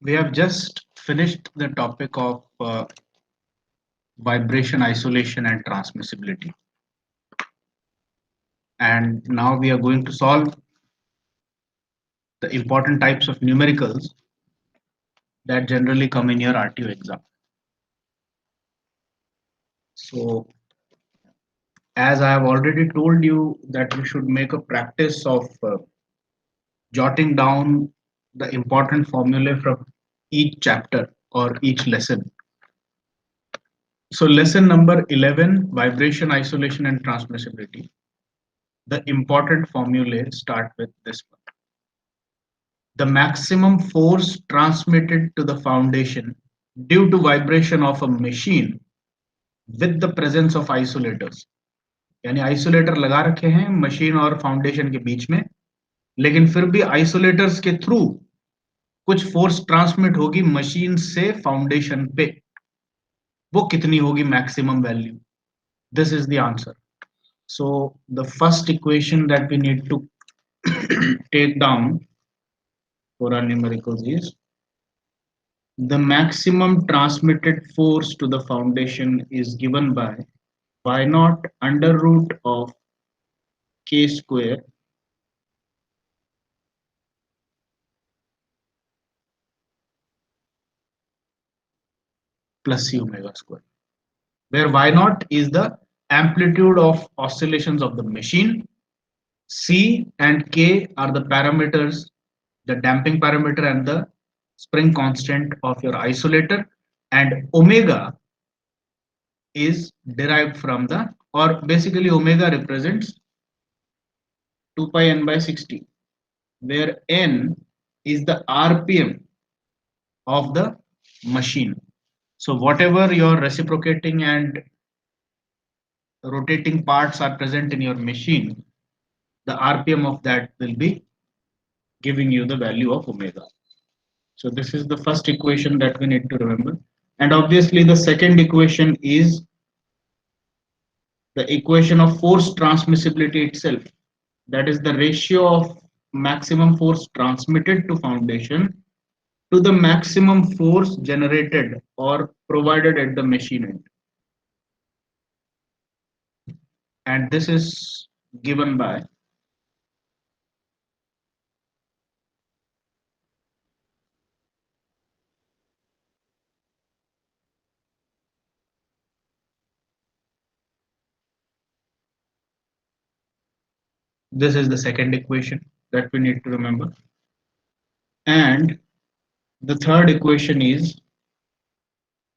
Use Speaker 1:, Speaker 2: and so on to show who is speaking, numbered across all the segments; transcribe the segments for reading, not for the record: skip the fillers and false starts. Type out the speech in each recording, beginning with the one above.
Speaker 1: We have just finished the topic of vibration isolation and transmissibility. And now we are going to solve the important types of numericals that generally come in your RTO exam. So, as I have already told you that you should make a practice of jotting down the important formulae from each chapter or each lesson. So, lesson number 11, vibration isolation and transmissibility. The important formulae start with this one. The maximum force transmitted to the foundation due to vibration of a machine with the presence of isolators. यानी isolator लगा रखे हैं machine और foundation के बीच में, लेकिन फिर भी आइसोलेटर्स के थ्रू कुछ फोर्स ट्रांसमिट होगी मशीन से फाउंडेशन पे. वो कितनी होगी maximum value? This is the answer. So the first equation that we need to take down for our numericals is the maximum transmitted force to the foundation is given by y naught under root of k square plus c omega square, where y naught is the amplitude of oscillations of the machine, c and k are the parameters, the damping parameter and the spring constant of your isolator, and omega is derived from the, or basically omega represents 2 pi n by 60, where n is the RPM of the machine. So whatever your reciprocating and rotating parts are present in your machine, the RPM of that will be giving you the value of omega. So this is the first equation that we need to remember. And obviously the second equation is the equation of force transmissibility itself. That is the ratio of maximum force transmitted to foundation to the maximum force generated or provided at the machine end. And this is given by this is the second equation that we need to remember. And the third equation is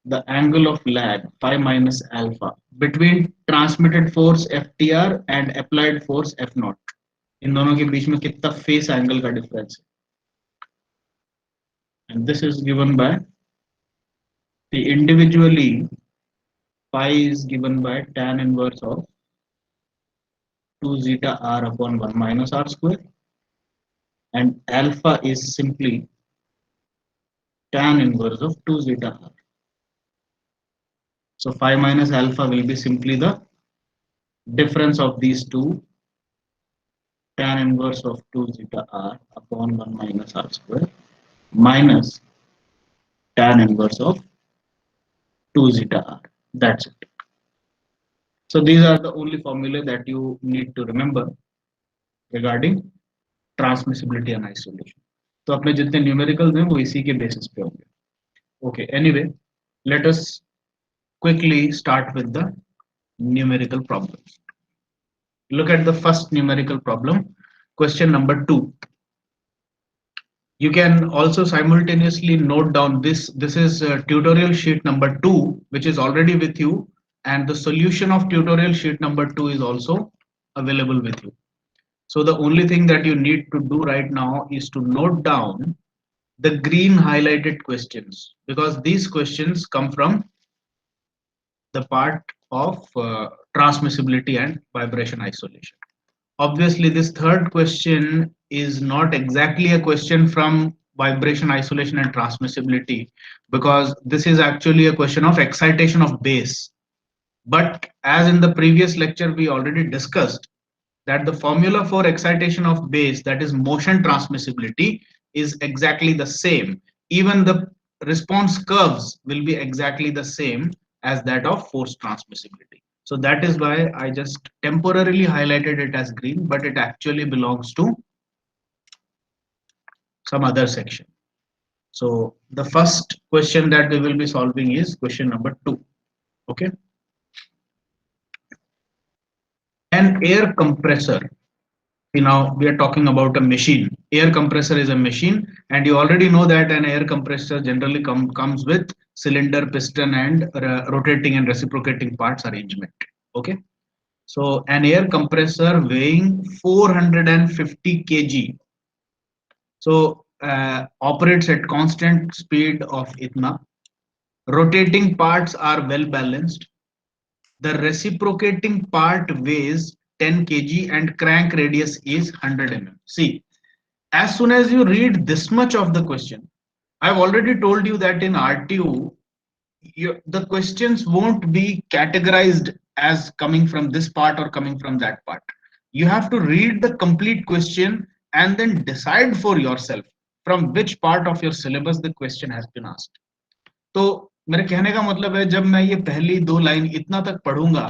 Speaker 1: the angle of lag phi minus alpha between transmitted force FTR and applied force F naught. इन दोनों के बीच में कितना face angle का difference है. And this is given by the individually phi is given by tan inverse of 2 zeta r upon 1 minus r square, and alpha is simply tan inverse of 2 zeta r. So phi minus alpha will be simply the difference of these two, tan inverse of 2 zeta r upon 1 minus r square minus tan inverse of 2 zeta r. That's it. So these are the only formulae that you need to remember regarding transmissibility and isolation. तो अपने जितने numericals हैं वो इसी के basis पे होंगे. Okay, anyway, let us quickly start with the numerical problems. Look at the first numerical problem, question number 2. You can also simultaneously note down this. This is tutorial sheet number 2, which is already with you, and the solution of tutorial sheet number 2 is also available with you. So the only thing that you need to do right now is to note down the green highlighted questions, because these questions come from the part of transmissibility and vibration isolation. Obviously, this third question is not exactly a question from vibration isolation and transmissibility, because this is actually a question of excitation of base. But as in the previous lecture we already discussed that the formula for excitation of base, that is motion transmissibility, is exactly the same. even the response curves will be exactly the same as that of force transmissibility. So that is why I just temporarily highlighted it as green, but it actually belongs to some other section. So the first question that we will be solving is question number 2. Okay. An air compressor. See, now we are talking about a machine. Air compressor is a machine, and you already know that an air compressor generally comes with cylinder, piston, and rotating and reciprocating parts arrangement. Okay. So an air compressor weighing 450 kg, so operates at constant speed of itna. Rotating parts are well balanced. The reciprocating part weighs 10 kg and crank radius is 100 mm. See, as soon as you read this much of the question, I've already told you that in RTU, the questions won't be categorized as coming from this part or coming from that part. You have to read the complete question and then decide for yourself from which part of your syllabus the question has been asked. तो मेरे कहने का मतलब है, जब मैं ये पहली 2 लाइन इतना तक पढ़ूंगा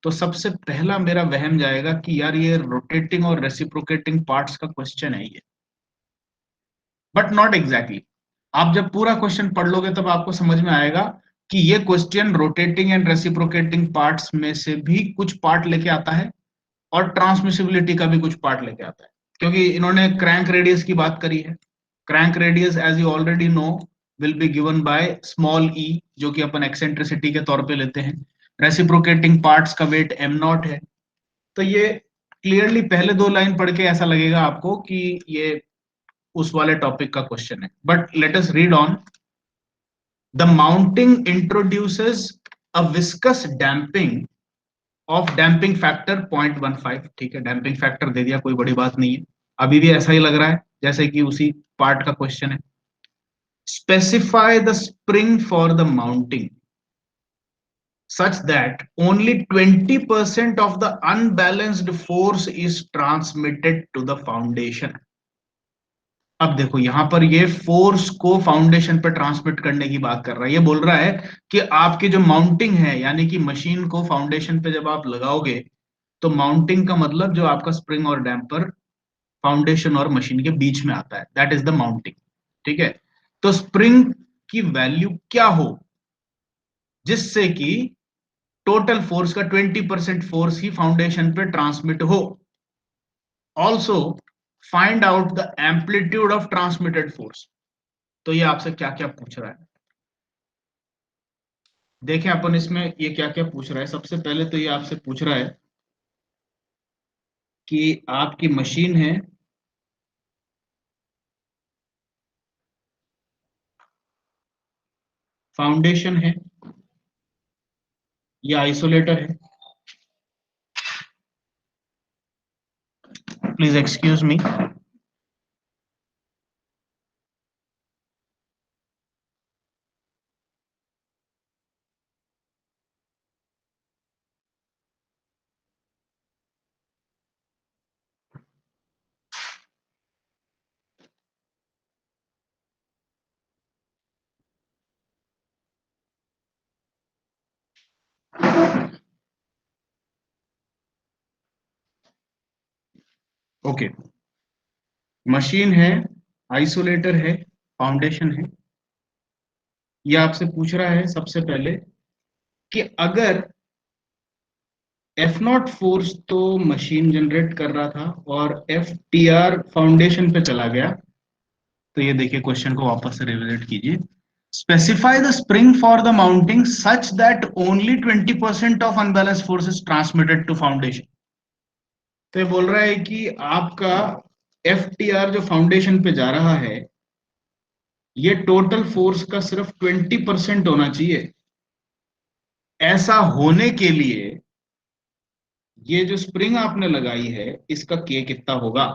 Speaker 1: तो सबसे पहला मेरा वहम जाएगा कि यार ये रोटेटिंग और रेसिप्रोकेटिंग पार्ट्स का क्वेश्चन है ये, बट नॉट एग्जैक्टली। आप जब पूरा क्वेश्चन पढ़ लोगे तब आपको समझ में आएगा कि ये question rotating and reciprocating parts में से भी कुछ पार्ट लेके आता है और ट्रांसमिसिबिलिटी का भी कुछ पार्ट लेके आता है, क्योंकि इन्होंने क्रैंक रेडियस की बात करी है। Crank radius as you already know will be given by small E, जो कि अपन एक्सेंट्रिसिटी के तौर पे लेते हैं। रेसिप्रोकेटिंग पार्ट्स का वेट एम नॉट है। तो ये क्लियरली पहले 2 लाइन पढ़ के ऐसा लगेगा आपको कि ये उस वाले टॉपिक का क्वेश्चन है, but let us read on. The mounting introduces a viscous damping off damping factor 0.15। ठीक है, डैम्पिंग फैक्टर दे दिया, कोई बड़ी बात नहीं है। अभी भी ऐसा ही लग रहा है जैसे कि उसी पार्ट का क्वेश्चन है। Specify the spring for the mounting such that only 20% of the unbalanced force is transmitted to the foundation। अब देखो यहां पर ये फोर्स को फाउंडेशन पर ट्रांसमिट करने की बात कर रहा है। ये बोल रहा है कि आपकी जो माउंटिंग है, यानी कि मशीन को फाउंडेशन पे जब आप लगाओगे, तो माउंटिंग का मतलब जो आपका स्प्रिंग और डैम्पर फाउंडेशन और मशीन के बीच में आता है, दैट इज द माउंटिंग। ठीक है, तो स्प्रिंग की वैल्यू क्या हो जिससे कि टोटल फोर्स का 20% फोर्स ही फाउंडेशन पे ट्रांसमिट हो। Also find out the amplitude of transmitted force. तो ये आपसे क्या क्या पूछ रहा है, देखें अपन इसमें ये क्या क्या पूछ रहा है। सबसे पहले तो ये आपसे पूछ रहा है कि आपकी मशीन है, फाउंडेशन है या आइसोलेटर है। Please excuse me. Okay, machine है, आइसोलेटर है, फाउंडेशन है। ये आपसे पूछ रहा है सबसे पहले कि अगर एफ नॉट फोर्स तो मशीन जनरेट कर रहा था और एफ टी आर फाउंडेशन पे चला गया, तो ये देखिए क्वेश्चन को वापस से रिविजिट कीजिए। Specify the spring for the mounting such that only 20% of unbalance force is transmitted to foundation. तो ये बोल रहा है कि आपका एफ टी आर जो फाउंडेशन पे जा रहा है, ये टोटल फोर्स का सिर्फ 20% होना चाहिए। ऐसा होने के लिए ये जो स्प्रिंग आपने लगाई है इसका के कितना होगा।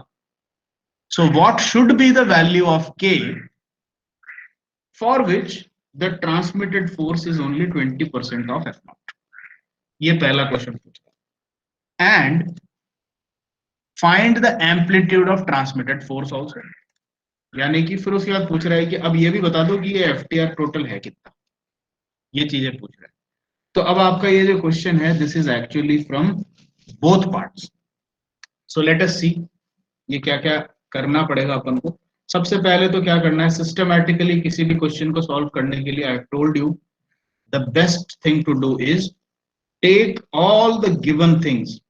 Speaker 1: So what should be the value of K for which the transmitted force is only 20% of F naught. ये पहला क्वेश्चन पूछा। And find the amplitude of transmitted force also. यानी कि फिर उसके बाद पूछ रहा है कि अब ये भी बता दो कि ये एफटीआर टोटल है कितना, ये चीजें पूछ रहा है। तो अब आपका ये जो क्वेश्चन है, this is actually from both parts. So let us see ये क्या क्या करना पड़ेगा अपन को। सबसे पहले तो क्या करना है, सिस्टमैटिकली किसी भी क्वेश्चन को सॉल्व करने के लिए I told you the best thing to do is take all the given things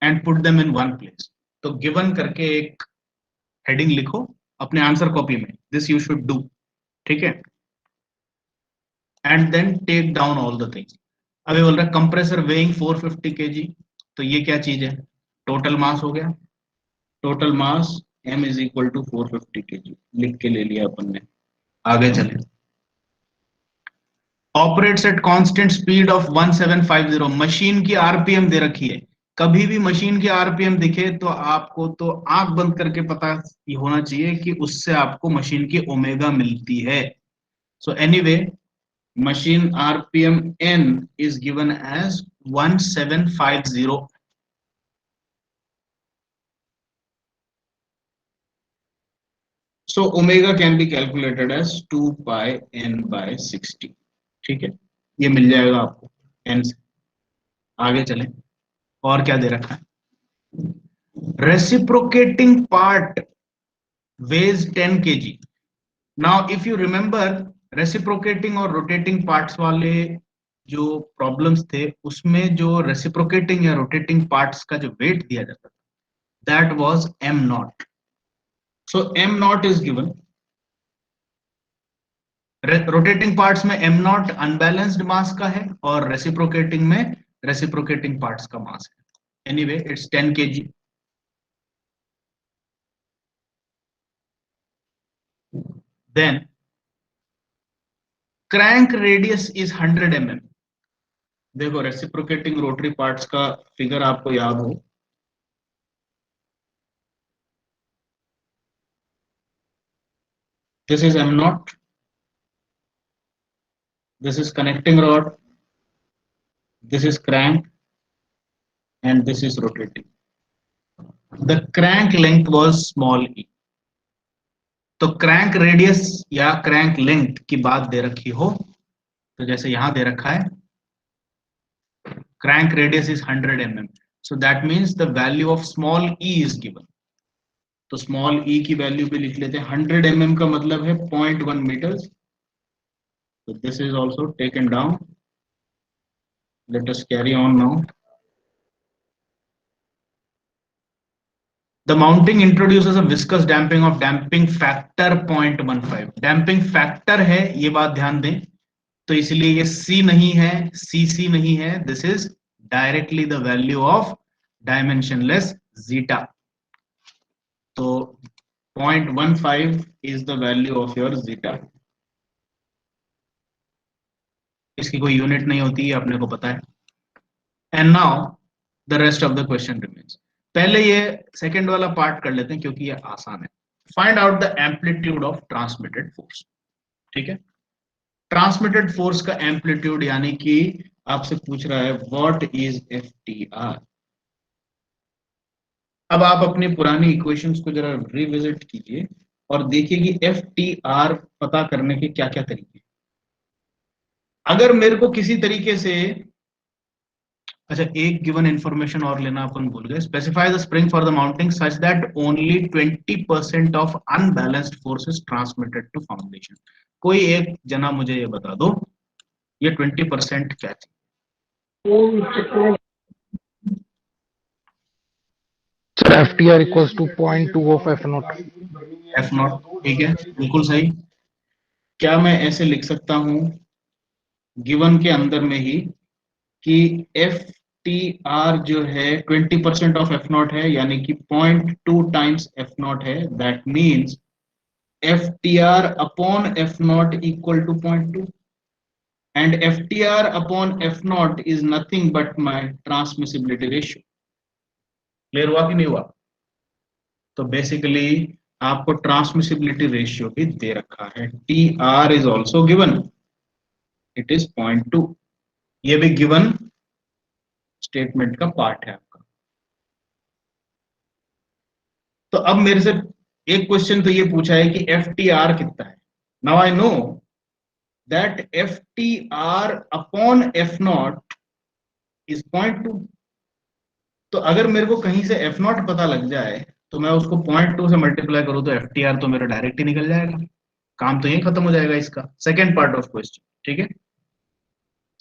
Speaker 1: and put them in one place. तो गिवन करके एक हेडिंग लिखो अपने आंसर कॉपी में, दिस यू शुड डू, ठीक है। And then take down all the things. अभी बोल रहा है कंप्रेसर वेइंग 450 केजी, तो ये क्या चीज है, टोटल मास हो गया। Total mass m is equal to 450 KG लिख के ले लिया अपन ने। आगे चले, operates at constant speed of 1750, machine की आरपीएम दे रखी है। कभी भी मशीन की आरपीएम दिखे तो आपको तो आंख बंद करके पता होना चाहिए कि उससे आपको मशीन की ओमेगा मिलती है। So anyway machine rpm n is given as 1750. So omega can be calculated as 2 pi n by 60, ठीक है, ये मिल जाएगा आपको n से। आगे चलें, और क्या दे रखा है, reciprocating part weighs 10 kg. Now if you remember, reciprocating और rotating parts वाले जो प्रॉब्लम्स थे उसमें जो रेसिप्रोकेटिंग या रोटेटिंग पार्ट्स का जो वेट दिया जाता था, that was m naught. So m naught is given, rotating parts में m naught अनबैलेंस्ड मास का है और रेसिप्रोकेटिंग में रेसिप्रोकेटिंग पार्ट्स का मास है। Anyway it's 10 kg। Then crank radius is 100 mm। देखो रेसिप्रोकेटिंग रोटरी पार्ट्स का फिगर आपको याद हो, this is m naught, this is connecting rod, this is crank, and this is rotating. The crank length was small e। तो crank radius या crank length की बात दे रखी हो, तो जैसे यहां दे रखा है crank radius is 100 mm, so that means the value of small e is given। तो स्मॉल e की वैल्यू भी लिख लेते हैं, 100 mm का मतलब है 0.1 metres. so this is also taken down, let us carry on now। The mounting introduces a viscous damping of damping factor 0.15। damping factor है, ये बात ध्यान दें, तो इसलिए ये c नहीं है, cc नहीं है, this is directly the value of dimensionless zeta। तो 0.15 is the value of your zeta। इसकी कोई यूनिट नहीं होती है, अपने को पता है। And now the rest of the question remains. पहले ये सेकंड वाला पार्ट कर लेते हैं क्योंकि ये आसान है। Find out the amplitude of transmitted force, ठीक है। ट्रांसमिटेड फोर्स का एम्पलीट्यूड यानी कि आपसे पूछ रहा है what is F T are. अब आप अपनी पुरानी इक्वेशंस को जरा रिविजिट कीजिए और देखिए कि एफ टी आर पता करने के क्या क्या तरीके। अगर मेरे को किसी तरीके से, अच्छा एक गिवन इंफॉर्मेशन और लेना अपन भूल गए, specify the spring for the mounting such that only 20% of unbalanced force is transmitted to foundation. कोई एक जना मुझे ये बता दो, ये 20% क्या थी।
Speaker 2: Sir, FTR equals to 0.2 of F naught.
Speaker 1: F not, ठीक है, बिल्कुल सही। क्या मैं ऐसे लिख सकता हूं गिवन के अंदर में ही कि एफ टी आर जो है 20% ऑफ एफ नॉट है, यानी कि 0.2 टाइम्स एफ नॉट है, that means F T R upon F naught equal to 0.2 and ftr upon f naught is nothing but my transmissibility ratio। Clear हुआ कि नहीं हुआ। तो बेसिकली आपको ट्रांसमिसिबिलिटी रेशियो भी दे रखा है, T R is also given, it is 0.2। ये भी गिवन स्टेटमेंट का पार्ट है आपका। तो अब मेरे से एक क्वेश्चन तो ये पूछा है कि एफ टी आर कितना है. Now I know that F T R upon F not is 0.2. तो अगर मेरे को कहीं से एफ नॉट पता लग जाए तो मैं उसको 0.2 से मल्टीप्लाई करूं तो एफ टी आर तो मेरा डायरेक्ट ही निकल जाएगा. काम तो यही खत्म हो जाएगा इसका. Second part of question. ठीक है.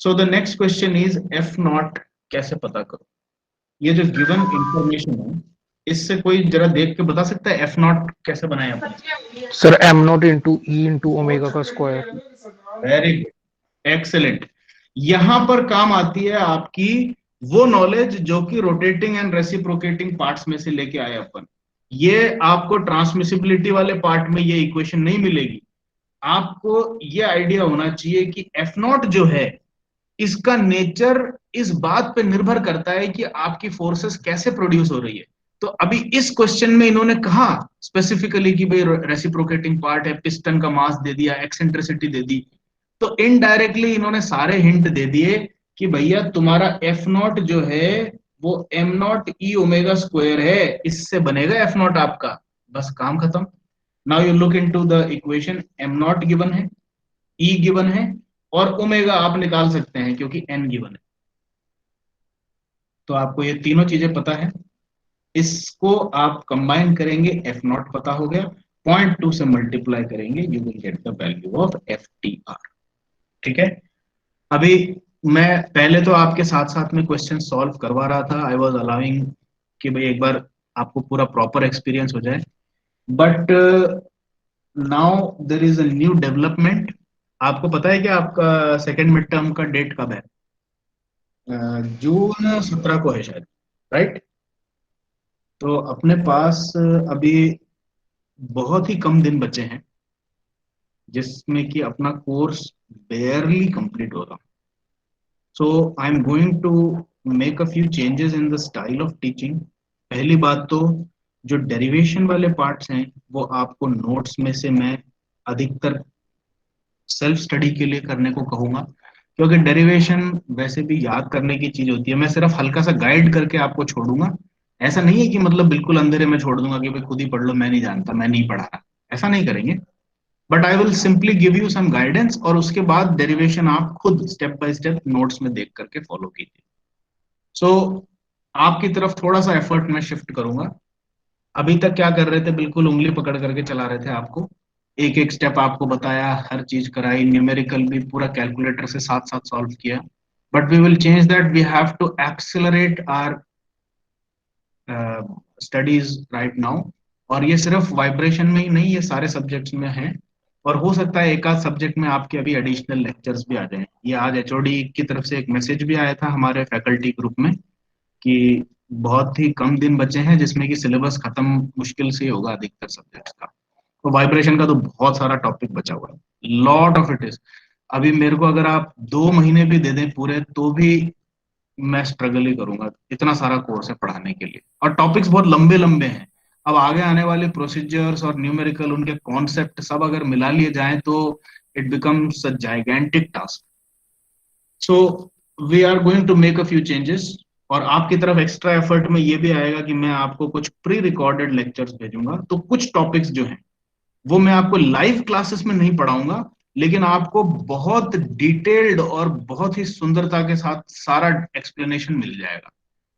Speaker 1: So the next question is F naught कैसे पता करो. ये जो गिवन इंफॉर्मेशन है इससे कोई जरा देख के बता सकता है एफ नॉट कैसे बनाए अपन.
Speaker 2: Sir M naught into E into omega का स्क्वायर.
Speaker 1: Very good. एक्सेलेंट. यहां पर काम आती है आपकी वो नॉलेज जो कि रोटेटिंग एंड रेसिप्रोकेटिंग पार्ट्स में से लेके आए अपन. ये आपको ट्रांसमिसिबिलिटी वाले पार्ट में ये इक्वेशन नहीं मिलेगी. आपको ये आइडिया होना चाहिए कि एफ नॉट जो है इसका नेचर इस बात पे निर्भर करता है कि आपकी फोर्सेस कैसे प्रोड्यूस हो रही है. तो अभी इस क्वेश्चन में इन्होंने कहा स्पेसिफिकली कि भाई रेसिप्रोकेटिंग पार्ट है, पिस्टन का मास दे दिया, एक्सेंट्रिसिटी दे दी. तो इनडायरेक्टली इन्होंने सारे हिंट दे दिए कि भैया तुम्हारा एफ नॉट जो है वो M naught E omega square है, इससे बनेगा एफ नॉट आपका. बस काम खत्म. Now you look into the equation. Am not given है, ई गिवन है और ओमेगा आप निकाल सकते हैं क्योंकि एन गिवन है. तो आपको ये तीनों चीजें पता है. इसको आप कंबाइन करेंगे, एफ नॉट पता हो गया, 0.2 से मल्टीप्लाई करेंगे, you will get the value of F T are. ठीक है. अभी मैं पहले तो आपके साथ साथ में क्वेश्चन सॉल्व करवा रहा था. आई वाज अलाउइंग कि भाई एक बार आपको पूरा प्रॉपर एक्सपीरियंस हो जाए. But now there is a new development. आपको पता है कि आपका सेकेंड मिड टर्म का डेट कब है? जून 17 को है शायद. राइट. तो अपने पास अभी बहुत ही कम दिन बचे हैं जिसमें कि अपना कोर्स बेयरली कंप्लीट हो रहा. So I am going to make a few changes in the style of teaching. पहली बात तो जो डेरिवेशन वाले पार्ट्स हैं वो आपको नोट्स में से मैं अधिकतर सेल्फ स्टडी के लिए करने को कहूंगा, क्योंकि डेरिवेशन वैसे भी याद करने की चीज होती है. मैं सिर्फ हल्का सा गाइड करके आपको छोड़ूंगा. ऐसा नहीं है कि मतलब बिल्कुल अंधेरे में छोड़ दूंगा कि भाई खुद ही पढ़ लो, मैं नहीं जानता, मैं नहीं पढ़ा रहा. ऐसा नहीं करेंगे. But I will simply give you some guidance और उसके बाद डेरिवेशन आप खुद स्टेप बाय स्टेप नोट्स में देख करके फॉलो कीजिए. सो आपकी तरफ थोड़ा सा एफर्ट मैं शिफ्ट करूंगा. अभी तक क्या कर रहे थे, बिल्कुल उंगली पकड़ करके चला रहे थे आपको. एक एक स्टेप आपको बताया, हर चीज कराई, न्यूमेरिकल भी पूरा कैलकुलेटर से साथ साथ सॉल्व किया. But we will change that. We have to accelerate our studies right now. और ये सिर्फ वाइब्रेशन में ही नहीं, ये सारे सब्जेक्ट्स में है. और हो सकता है एक आध सब्जेक्ट में आपके अभी एडिशनल लेक्चर्स भी आ जाएं. ये आज एचओडी की तरफ से एक मैसेज भी आया था हमारे फैकल्टी ग्रुप में कि बहुत ही कम दिन बचे हैं जिसमें कि सिलेबस खत्म मुश्किल से ही होगा अधिकतर सब्जेक्ट्स का. तो वाइब्रेशन का तो बहुत सारा टॉपिक बचा हुआ है. Lot of it is. अभी मेरे को अगर आप 2 महीने भी दे दें पूरे तो भी मैं स्ट्रगल ही करूंगा. इतना सारा कोर्स है पढ़ाने के लिए और टॉपिक्स बहुत लंबे लंबे हैं. अब आगे आने वाले प्रोसीजर्स और न्यूमेरिकल उनके कॉन्सेप्ट सब अगर मिला लिए जाएं तो it becomes a gigantic task. So we are going to make a few changes. और आपकी तरफ एक्स्ट्रा एफर्ट में ये भी आएगा कि मैं आपको कुछ प्री रिकॉर्डेड लेक्चर्स भेजूंगा. तो कुछ टॉपिक्स जो हैं वो मैं आपको लाइव क्लासेस में नहीं पढ़ाऊंगा, लेकिन आपको बहुत डिटेल्ड और बहुत ही सुंदरता के साथ सारा एक्सप्लेनेशन मिल जाएगा.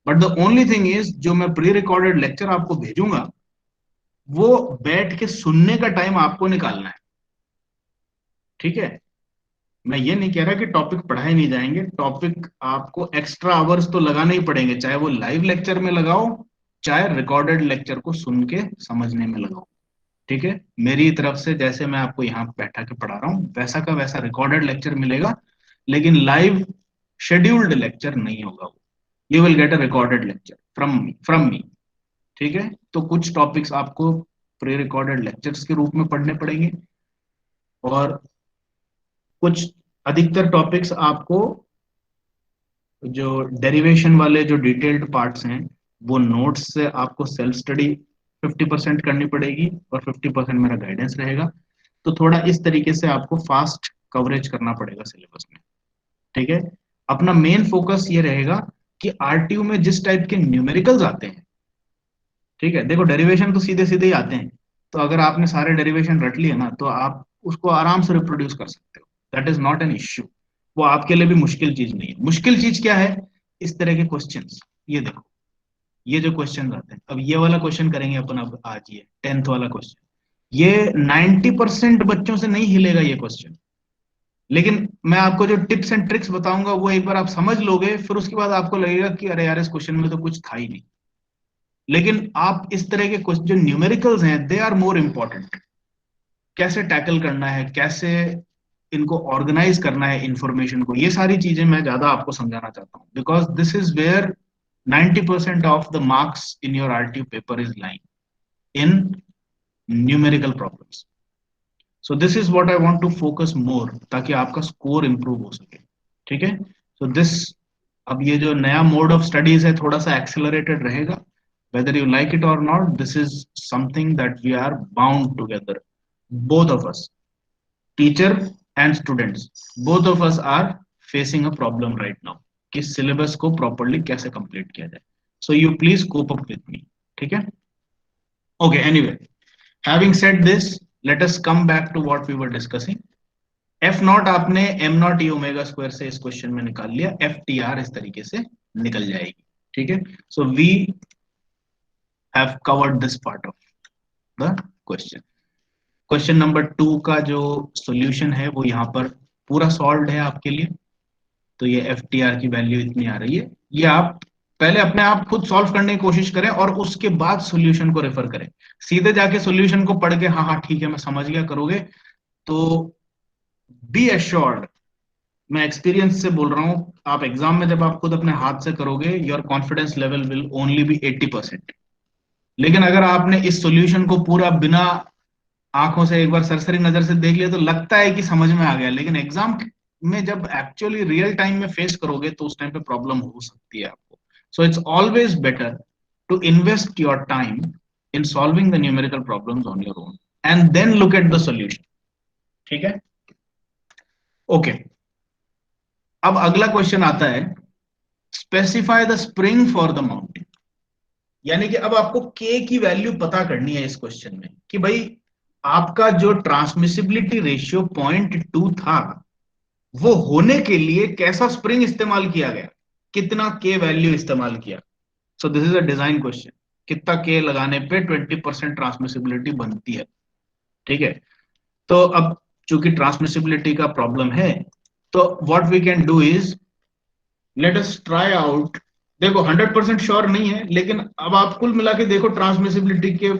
Speaker 1: But the only thing is जो मैं प्री रिकॉर्डेड लेक्चर आपको भेजूंगा वो बैठ के सुनने का टाइम आपको निकालना है. ठीक है. मैं ये नहीं कह रहा कि टॉपिक पढ़ाए नहीं जाएंगे. टॉपिक आपको एक्स्ट्रा आवर्स तो लगाने ही पड़ेंगे, चाहे वो लाइव लेक्चर में लगाओ चाहे रिकॉर्डेड लेक्चर को सुन के समझने में लगाओ. ठीक है. मेरी तरफ से जैसे मैं आपको यहाँ बैठा के पढ़ा रहा हूँ वैसा का वैसा रिकॉर्डेड लेक्चर मिलेगा, लेकिन लाइव शेड्यूल्ड लेक्चर नहीं होगा वो. You will get a recorded lecture from me. ठीक है. तो कुछ टॉपिक्स आपको प्री रिकॉर्डेड लेक्चर्स के रूप में पढ़ने पड़ेंगे और कुछ अधिकतर टॉपिक्स आपको जो डेरिवेशन वाले जो डिटेल्ड पार्ट्स हैं वो नोट्स से आपको सेल्फ स्टडी 50% करनी पड़ेगी और 50% मेरा गाइडेंस रहेगा. तो थोड़ा इस तरीके से आपको फास्ट कवरेज करना पड़ेगा सिलेबस में. ठीक है. अपना मेन फोकस ये रहेगा कि आरटीयू में जिस टाइप के न्यूमेरिकल्स आते हैं, ठीक है, देखो डेरिवेशन तो सीधे सीधे ही आते हैं, तो अगर आपने सारे डेरिवेशन रट लिए ना तो आप उसको आराम से रिप्रोड्यूस कर सकते हो, that is not an issue. वो आपके लिए भी मुश्किल चीज नहीं है। मुश्किल चीज क्या है? इस तरह के क्वेश्चंस। ये देखो, ये जो क्वेश्चन आते हैं, अब ये वाला क्वेश्चन करेंगे अपन अब आज, ये 10th वाला क्वेश्चन। ये 90% बच्चों से नहीं हिलेगा ये क्वेश्चन, लेकिन मैं आपको जो टिप्स एंड ट्रिक्स बताऊंगा वो एक बार आप समझ लोगे, फिर उसके बाद आपको लगेगा कि अरे यार इस क्वेश्चन में तो कुछ था ही नहीं। लेकिन आप इस तरह के क्वेश्चन जो न्यूमेरिकल्स हैं दे आर मोर इंपॉर्टेंट। कैसे टैकल करना है, कैसे इनको ऑर्गेनाइज करना है इंफॉर्मेशन को, ये सारी चीजें मैं ज्यादा आपको समझाना चाहता हूँ, because this is where 90% of the marks in your RTU paper is lying in numerical problems. So this is what I want to focus more, ताकि आपका स्कोर इंप्रूव हो सके। ठीक है? सो दिस, अब ये जो नया मोड ऑफ स्टडीज है थोड़ा सा एक्सेलरेटेड रहेगा, whether you like it or not, this is something that we are bound together, both of us, teacher and students, both of us are facing a problem right now कि syllabus को properly कैसे complete किया जाए। So you please cope up with me। ठीक है? Okay, anyway, having said this, let us come back to what we were discussing। F naught आपने M naught E omega square से इस question में निकाल लिया, एफ टी आर इस तरीके से निकल जाएगी। ठीक है? So we have covered this part of the question. Question number 2 का जो सॉल्यूशन है वो यहाँ पर पूरा सॉल्व्ड है आपके लिए। तो ये एफ टी आर की वैल्यू इतनी आ रही है। ये आप पहले अपने आप खुद सॉल्व करने की कोशिश करें और उसके बाद सॉल्यूशन को रेफर करें। सीधे जाके सॉल्यूशन को पढ़ के हाँ हाँ ठीक है मैं समझ गया करोगे तो बी एश्योर्ड, मैं एक्सपीरियंस से बोल रहा हूं, आप एग्जाम में जब आप खुद अपने हाथ से करोगे your confidence level will only be 80%। लेकिन अगर आपने इस सॉल्यूशन को पूरा बिना आंखों से एक बार सरसरी नजर से देख लिया तो लगता है कि समझ में आ गया, लेकिन एग्जाम में जब एक्चुअली रियल टाइम में फेस करोगे तो उस टाइम पे प्रॉब्लम हो सकती है आपको। So it's always better to invest your time in solving the numerical problems on your own and then look at the solution. ठीक है? ओके, अब अगला क्वेश्चन आता है, specify the spring for the mountain. यानी कि अब आपको के की वैल्यू पता करनी है इस क्वेश्चन में कि भाई आपका जो ट्रांसमिसिबिलिटी रेशियो 0.2 था वो होने के लिए कैसा स्प्रिंग इस्तेमाल किया गया, कितना के वैल्यू इस्तेमाल किया। सो this is a design question, कितना के लगाने पे 20% ट्रांसमिसिबिलिटी बनती है। ठीक है? तो अब चूंकि ट्रांसमिसिबिलिटी का प्रॉब्लम है तो what we can do is let us try out. देखो 100% श्योर नहीं है, लेकिन अब आप कुल मिला के देखो ट्रांसमिसिबिलिटी के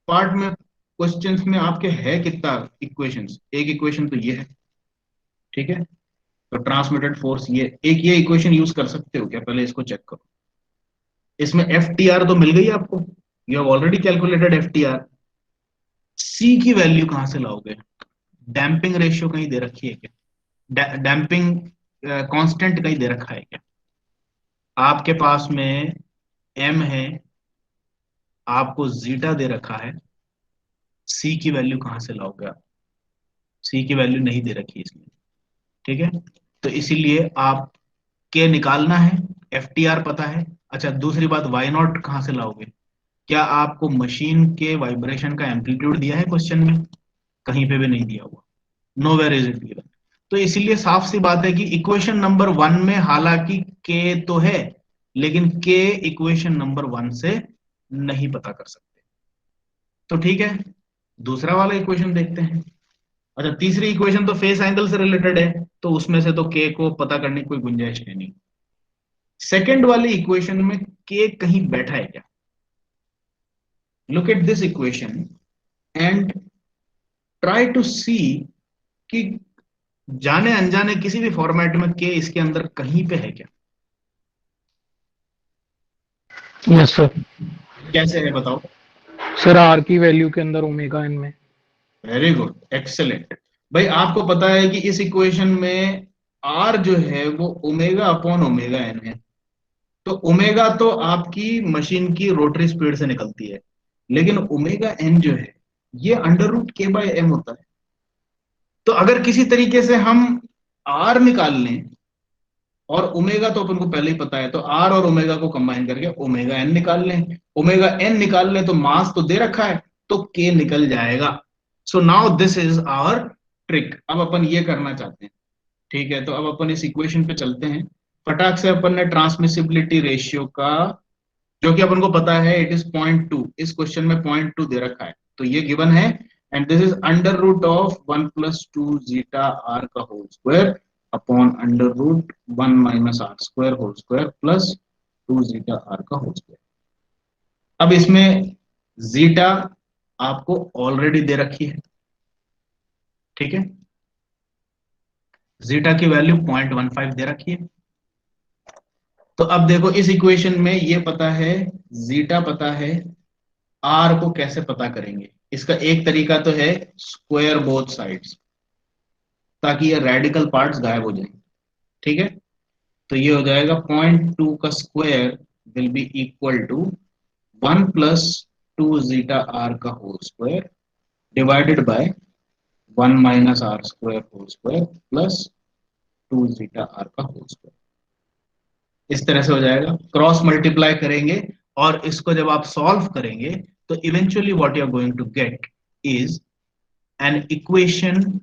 Speaker 1: पार्ट में क्वेश्चंस में आपके है कितना इक्वेशंस। एक इक्वेशन तो ये है। ठीक है? तो ट्रांसमिटेड फोर्स ये इक्वेशन यूज कर सकते हो क्या? पहले इसको चेक करो। इसमें एफ टी आर तो मिल गई आपको, you have already calculated F T R. C की वैल्यू कहां से लाओगे? डैम्पिंग रेशियो कहीं दे रखी है क्या? डैम्पिंग कांस्टेंट कहीं दे रखा है क्या? आपके पास में एम है, आपको जीटा दे रखा है, सी की वैल्यू कहां से लाओगे आप? सी की वैल्यू नहीं दे रखी इसमें। ठीक है? तो इसीलिए आप के निकालना है, एफ टी आर पता है। अच्छा, दूसरी बात, वाई नॉट कहां से लाओगे? क्या आपको मशीन के वाइब्रेशन का एम्पलीट्यूड दिया है क्वेश्चन में? कहीं पे भी नहीं दिया हुआ, nowhere is it given. तो इसीलिए साफ सी बात है कि इक्वेशन नंबर 1 में हालांकि के तो है, लेकिन के इक्वेशन नंबर 1 से नहीं पता कर सकते। तो ठीक है, दूसरा वाला इक्वेशन देखते हैं। अच्छा, तीसरी इक्वेशन तो फेस एंगल से रिलेटेड है, तो उसमें से तो के को पता करने की कोई गुंजाइश है नहीं। सेकेंड वाली इक्वेशन में के कहीं बैठा है क्या? Look at this equation and try to see कि जाने अनजाने किसी भी फॉर्मेट में के इसके अंदर कहीं पे है क्या?
Speaker 2: Yes sir.
Speaker 1: कैसे है बताओ?
Speaker 2: सर आर की वैल्यू के अंदर ओमेगा एन में।
Speaker 1: Very good, excellent. भाई आपको पता है कि इस इक्वेशन में आर जो है वो ओमेगा अपॉन ओमेगा एन है। तो ओमेगा तो आपकी मशीन की रोटरी स्पीड से निकलती है, लेकिन ओमेगा एन जो है ये अंडर रूट के बाय एम होता है। तो अगर किसी तरीके से हम आर निकाल लें, और ओमेगा तो अपन को पहले ही पता है, तो आर और ओमेगा को कंबाइन करके ओमेगा एन निकाल लें। ओमेगा एन निकाल लें तो मास तो दे रखा है, तो k निकल जाएगा। So now this is our trick. अब अपन ये करना चाहते हैं, ठीक है, तो अब अपन इस इक्वेशन पे चलते हैं। फटाक से अपन ने ट्रांसमिसिबिलिटी रेशियो का, जो कि अपन को पता है इट इज 0.2, इस क्वेश्चन में 0.2 दे रखा है, तो ये गिवन है। And this is under root of 1 plus 2 zeta R का whole square upon under root 1 minus R square whole square plus 2 zeta R का होल स्क्वायर। अब इसमें जीटा आपको ऑलरेडी दे रखी है, ठीक है, जीटा की वैल्यू 0.15 दे रखी है। तो अब देखो इस इक्वेशन में ये पता है, जीटा पता है, आर को कैसे पता करेंगे? इसका एक तरीका तो है स्क्वायर बोथ साइड्स, ताकि ये रेडिकल पार्ट्स गायब हो जाए, ठीक है। तो ये हो जाएगा 0.2 का square will be equal to 1 plus 2 zeta R का whole square divided by 1 minus R square whole square plus 2 zeta R का होल स्क्वायर। इस तरह से हो जाएगा, क्रॉस मल्टीप्लाई करेंगे और इसको जब आप सॉल्व करेंगे तो eventually what you are going to get is an equation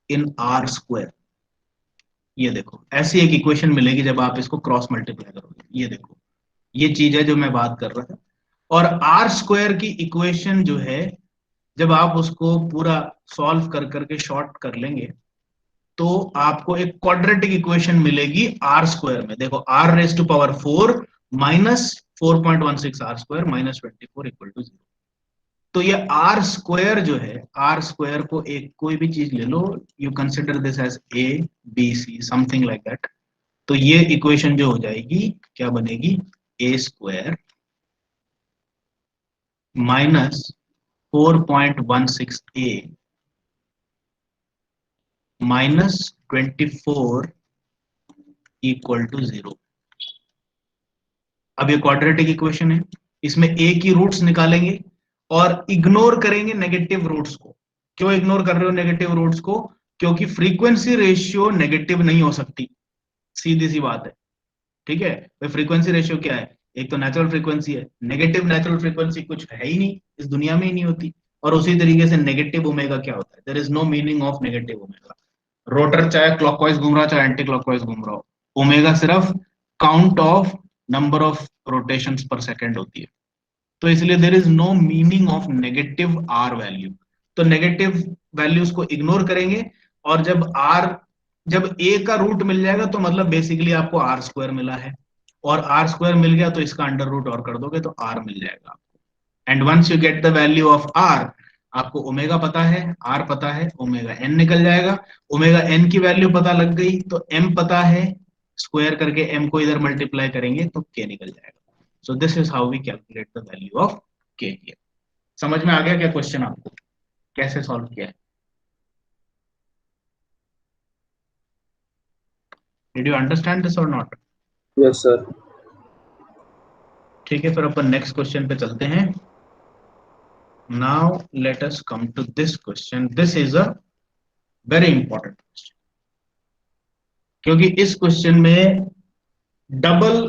Speaker 1: in R square. ये देखो ऐसी एक इक्वेशन मिलेगी जब आप इसको क्रॉस मल्टीप्लाई करोगे। ये देखो ये चीज है जो मैं बात कर रहा था। और आर स्क्वायर की इक्वेशन जो है, जब आप उसको पूरा सॉल्व कर करके शॉर्ट कर लेंगे तो आपको एक क्वाड्रेटिक इक्वेशन मिलेगी आर स्क्वायर में। देखो R raise to power 4 minus 4.16 R square minus 24 equal to 0। तो ये आर स्क्वायर जो है, आर स्क्वायर को एक कोई भी चीज ले लो, you consider this as A B C something like that. तो ये इक्वेशन जो हो जाएगी क्या बनेगी, a square minus 4.16 a minus 24 equal to 0। अब ये क्वाड्रेटिक इक्वेशन है, इसमें ए की रूट्स निकालेंगे और इग्नोर करेंगे नेगेटिव रूट्स को। क्यों इग्नोर कर रहे हो नेगेटिव रूट्स को? क्योंकि फ्रीक्वेंसी रेशियो नेगेटिव नहीं हो सकती, सीधी सी बात है, ठीक है। भाई फ्रीक्वेंसी रेशियो क्या है? एक तो नेचुरल फ्रीक्वेंसी है, नेगेटिव नेचुरल फ्रीक्वेंसी कुछ है ही नहीं, इस दुनिया में ही नहीं होती। और उसी तरीके से नेगेटिव ओमेगा क्या होता है? There is no meaning of negative omega. Rotor चाहे क्लॉकवाइज घूम रहा चाहे एंटी क्लॉकवाइज घूम रहा हो, ओमेगा सिर्फ count of number of rotations per second होती है। तो इसलिए there is no meaning of negative R value. तो नेगेटिव वैल्यूज को इग्नोर करेंगे और जब ए का रूट मिल जाएगा तो मतलब बेसिकली आपको आर स्क्वायर मिला है, और आर स्क्वायर मिल गया तो इसका अंडर रूट और कर दोगे तो आर मिल जाएगा आपको। And once you get the value of R, आपको ओमेगा पता है, आर पता है, ओमेगा एन निकल जाएगा। ओमेगा एन की वैल्यू पता लग गई तो एम पता है, स्क्वायर करके एम को इधर मल्टीप्लाई करेंगे तो के निकल जाएगा। So this is how we calculate the value of K here. समझ में आ गया क्या क्वेश्चन आपको, कैसे सॉल्व किया है? डिड यू अंडरस्टैंड दिस और नॉट?
Speaker 3: Yes sir.
Speaker 1: ठीक है, फिर अपन नेक्स्ट क्वेश्चन पे चलते हैं। Now let us come to this question. This is a very important question, क्योंकि इस क्वेश्चन में डबल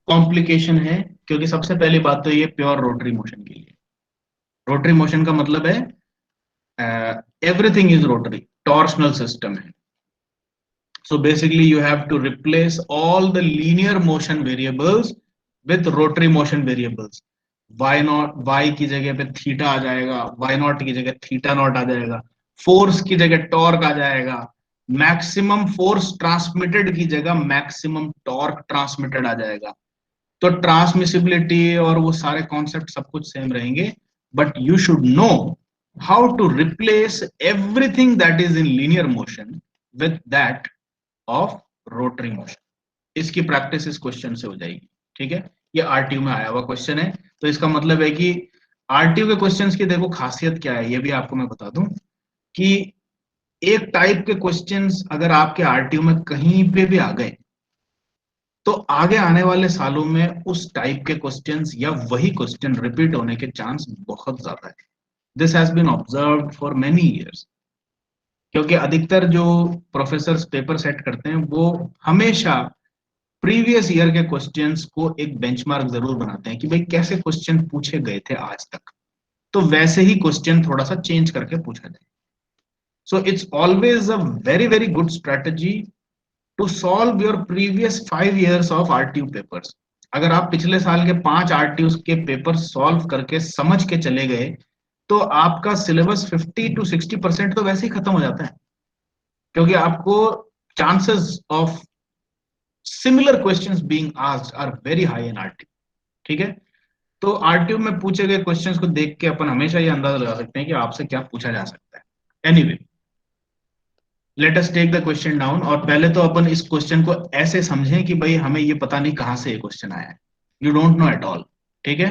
Speaker 1: कॉम्प्लिकेशन है। क्योंकि सबसे पहली बात तो ये प्योर रोटरी मोशन के लिए, रोटरी मोशन का मतलब है everything is rotary, torsional system है। So basically you have to replace all the linear motion variables with rotary motion variables. Y not, y की जगह पे थीटा आ जाएगा, y नॉट की जगह थीटा नॉट आ जाएगा, फोर्स की जगह टॉर्क आ जाएगा, मैक्सिमम फोर्स ट्रांसमिटेड की जगह मैक्सिमम टॉर्क ट्रांसमिटेड आ जाएगा। तो ट्रांसमिसिबिलिटी और वो सारे कॉन्सेप्ट सब कुछ सेम रहेंगे, but you should know how to replace everything that is in linear motion with that of rotary motion. इसकी प्रैक्टिस इस क्वेश्चन से हो जाएगी, ठीक है। ये आरटीयू में आया हुआ क्वेश्चन है, तो इसका मतलब है कि आरटीयू के क्वेश्चंस की देखो खासियत क्या है, ये भी आपको मैं बता दूं कि एक टाइप के क्वेश्चंस अगर आपके आरटीयू में कहीं पे भी आ गए तो आगे आने वाले सालों में उस टाइप के क्वेश्चंस या वही क्वेश्चन रिपीट होने के चांस बहुत ज्यादा है। This has been observed for many years, क्योंकि अधिकतर जो प्रोफेसर पेपर सेट करते हैं वो हमेशा प्रीवियस ईयर के क्वेश्चंस को एक बेंचमार्क जरूर बनाते हैं कि भाई कैसे क्वेश्चन पूछे गए थे आज तक, तो वैसे ही क्वेश्चन थोड़ा सा चेंज करके पूछा जाए. So it's always a very very good strategy to solve your previous 5 years of RTU papers. अगर आप पिछले साल के 5 आरटीयू के पेपर सॉल्व करके समझ के चले गए, तो आपका सिलेबस 50 to 60% तो वैसे ही खत्म हो जाता है, क्योंकि आपको chances of similar questions being asked are very high in RTU. ठीक है, तो आरटीयू में पूछे गए क्वेश्चंस को देख के अपन हमेशा ये अंदाजा लगा सकते हैं कि आपसे क्या पूछा जा सकता है. Anyway, let us take the question down. और पहले तो अपन इस क्वेश्चन को ऐसे समझें कि भाई हमें ये पता नहीं कहां से ये क्वेश्चन आया है, you don't know at all. ठीक है,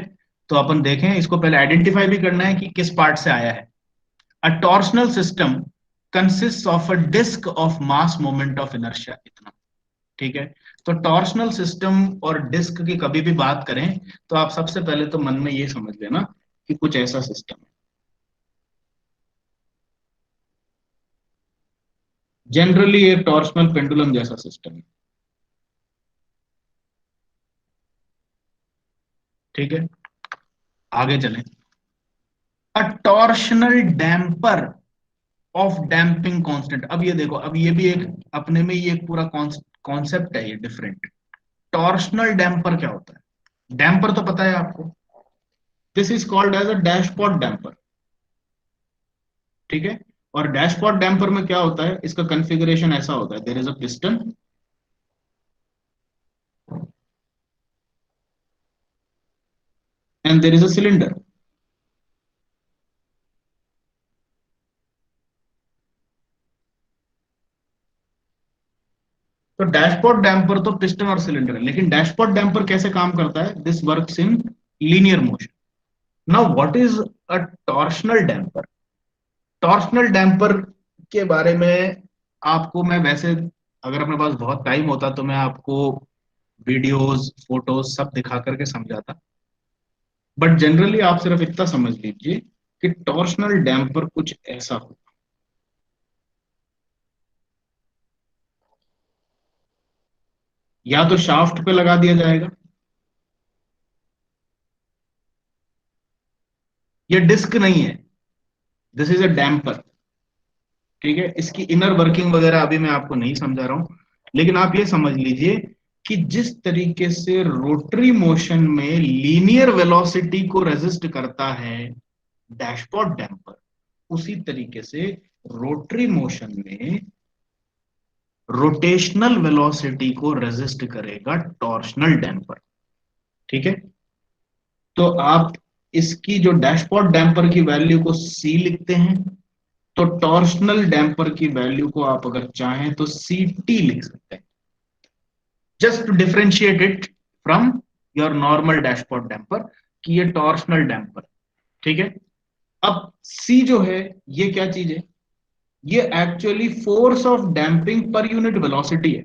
Speaker 1: तो अपन देखें इसको, पहले आइडेंटिफाई भी करना है कि किस पार्ट से आया है. A torsional system consist of a disc of mass moment of inertia, इतना. ठीक है, तो टॉर्शनल सिस्टम और डिस्क की कभी भी बात करें तो आप सबसे पहले तो मन में ये समझ लेना कि कुछ ऐसा सिस्टम है, जनरली एक टॉर्शनल पेंडुलम जैसा सिस्टम है. ठीक है, आगे चलें. A torsional damper of damping constant. अब ये देखो, अब ये भी एक अपने में ही एक पूरा कॉन्सेप्ट है ये डिफरेंट. टॉर्शनल डैम्पर क्या होता है? डैम्पर तो पता है आपको, this is called as a dashpot damper. ठीक है, और डैशपॉट डैम्पर में क्या होता है, इसका कॉन्फ़िगरेशन ऐसा होता है, there is a piston and there is a cylinder. तो डैशपॉट डैम्पर तो पिस्टन और सिलेंडर है, लेकिन डैशपॉट डैम्पर कैसे काम करता है? This works in linear motion. Now what is a torsional damper? Torsional damper के बारे में आपको मैं वैसे, अगर अपने पास बहुत टाइम होता तो मैं आपको वीडियोस फोटोज सब दिखा करके समझाता, बट जनरली आप सिर्फ इतना समझ लीजिए कि टॉर्शनल डैम्पर कुछ ऐसा हो. या तो शाफ्ट पे लगा दिया जाएगा, ये डिस्क नहीं है, दिस इज अ डैम्पर. ठीक है, इसकी इनर वर्किंग वगैरह अभी मैं आपको नहीं समझा रहा हूं, लेकिन आप ये समझ लीजिए कि जिस तरीके से रोटरी मोशन में लीनियर वेलोसिटी को रेजिस्ट करता है डैशपॉट डैम्पर, उसी तरीके से रोटरी मोशन में रोटेशनल वेलोसिटी को रेजिस्ट करेगा टॉर्शनल डैम्पर. ठीक है, तो आप इसकी जो डैशपॉट डैम्पर की वैल्यू को सी लिखते हैं, तो टॉर्शनल डैम्पर की वैल्यू को आप अगर चाहें तो सी टी लिख सकते हैं, just to differentiate it from your normal dashpot damper कि ये टॉर्शनल डैम्पर. ठीक है, अब सी जो है ये क्या चीज है? ये actually force of damping per unit velocity है.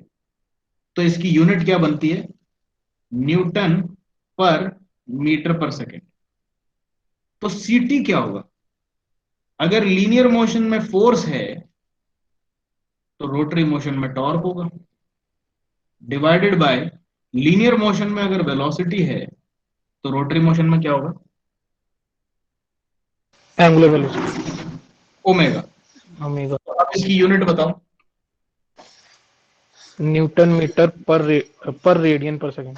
Speaker 1: तो इसकी यूनिट क्या बनती है? न्यूटन पर मीटर पर सेकेंड. तो सीटी क्या होगा? अगर लीनियर मोशन में फोर्स है तो रोटरी मोशन में टॉर्क होगा, डिवाइडेड बाय लीनियर मोशन में अगर वेलोसिटी है तो रोटरी मोशन में क्या होगा?
Speaker 2: Angular velocity
Speaker 1: omega.
Speaker 2: ओमेगा.
Speaker 1: तो आप इसकी यूनिट बताओ.
Speaker 2: न्यूटन मीटर पर रेडियन पर सेकेंड.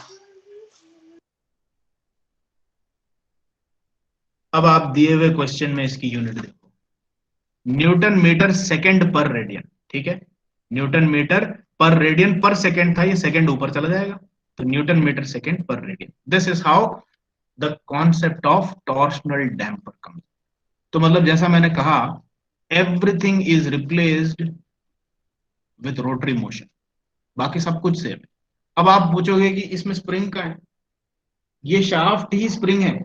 Speaker 1: अब आप दिए हुए क्वेश्चन में इसकी यूनिट देखो, न्यूटन मीटर सेकंड पर रेडियन. ठीक है, न्यूटन मीटर पर रेडियन पर सेकंड था, ये सेकंड ऊपर चला जाएगा, तो न्यूटन मीटर सेकंड पर radian. This is how the concept of torsional damper comes. तो मतलब जैसा मैंने कहा, everything is replaced with rotary motion, बाकी सब कुछ सेम है. अब आप पूछोगे कि इसमें स्प्रिंग का है, ये शाफ्ट ही स्प्रिंग है.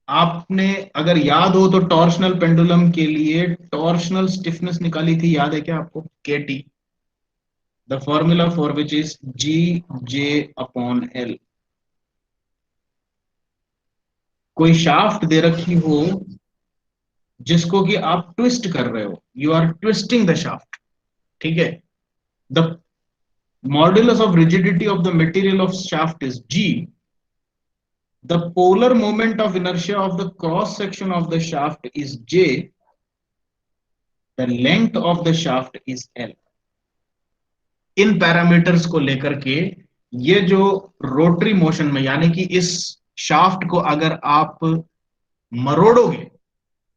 Speaker 1: आपने अगर याद हो तो टॉर्शनल पेंडुलम के लिए टॉर्शनल स्टिफनेस निकाली थी, याद है क्या आपको? K T, the formula for which is G J upon L. कोई शाफ्ट दे रखी हो जिसको कि आप ट्विस्ट कर रहे हो, you are twisting the shaft. ठीक है, the modulus of rigidity of the material of shaft is G. The polar moment of inertia of the cross section of the shaft is J. The length of the shaft is L. In parameters को लेकर के ये जो rotary motion में, यानी कि इस shaft को अगर आप मरोड़ोगे,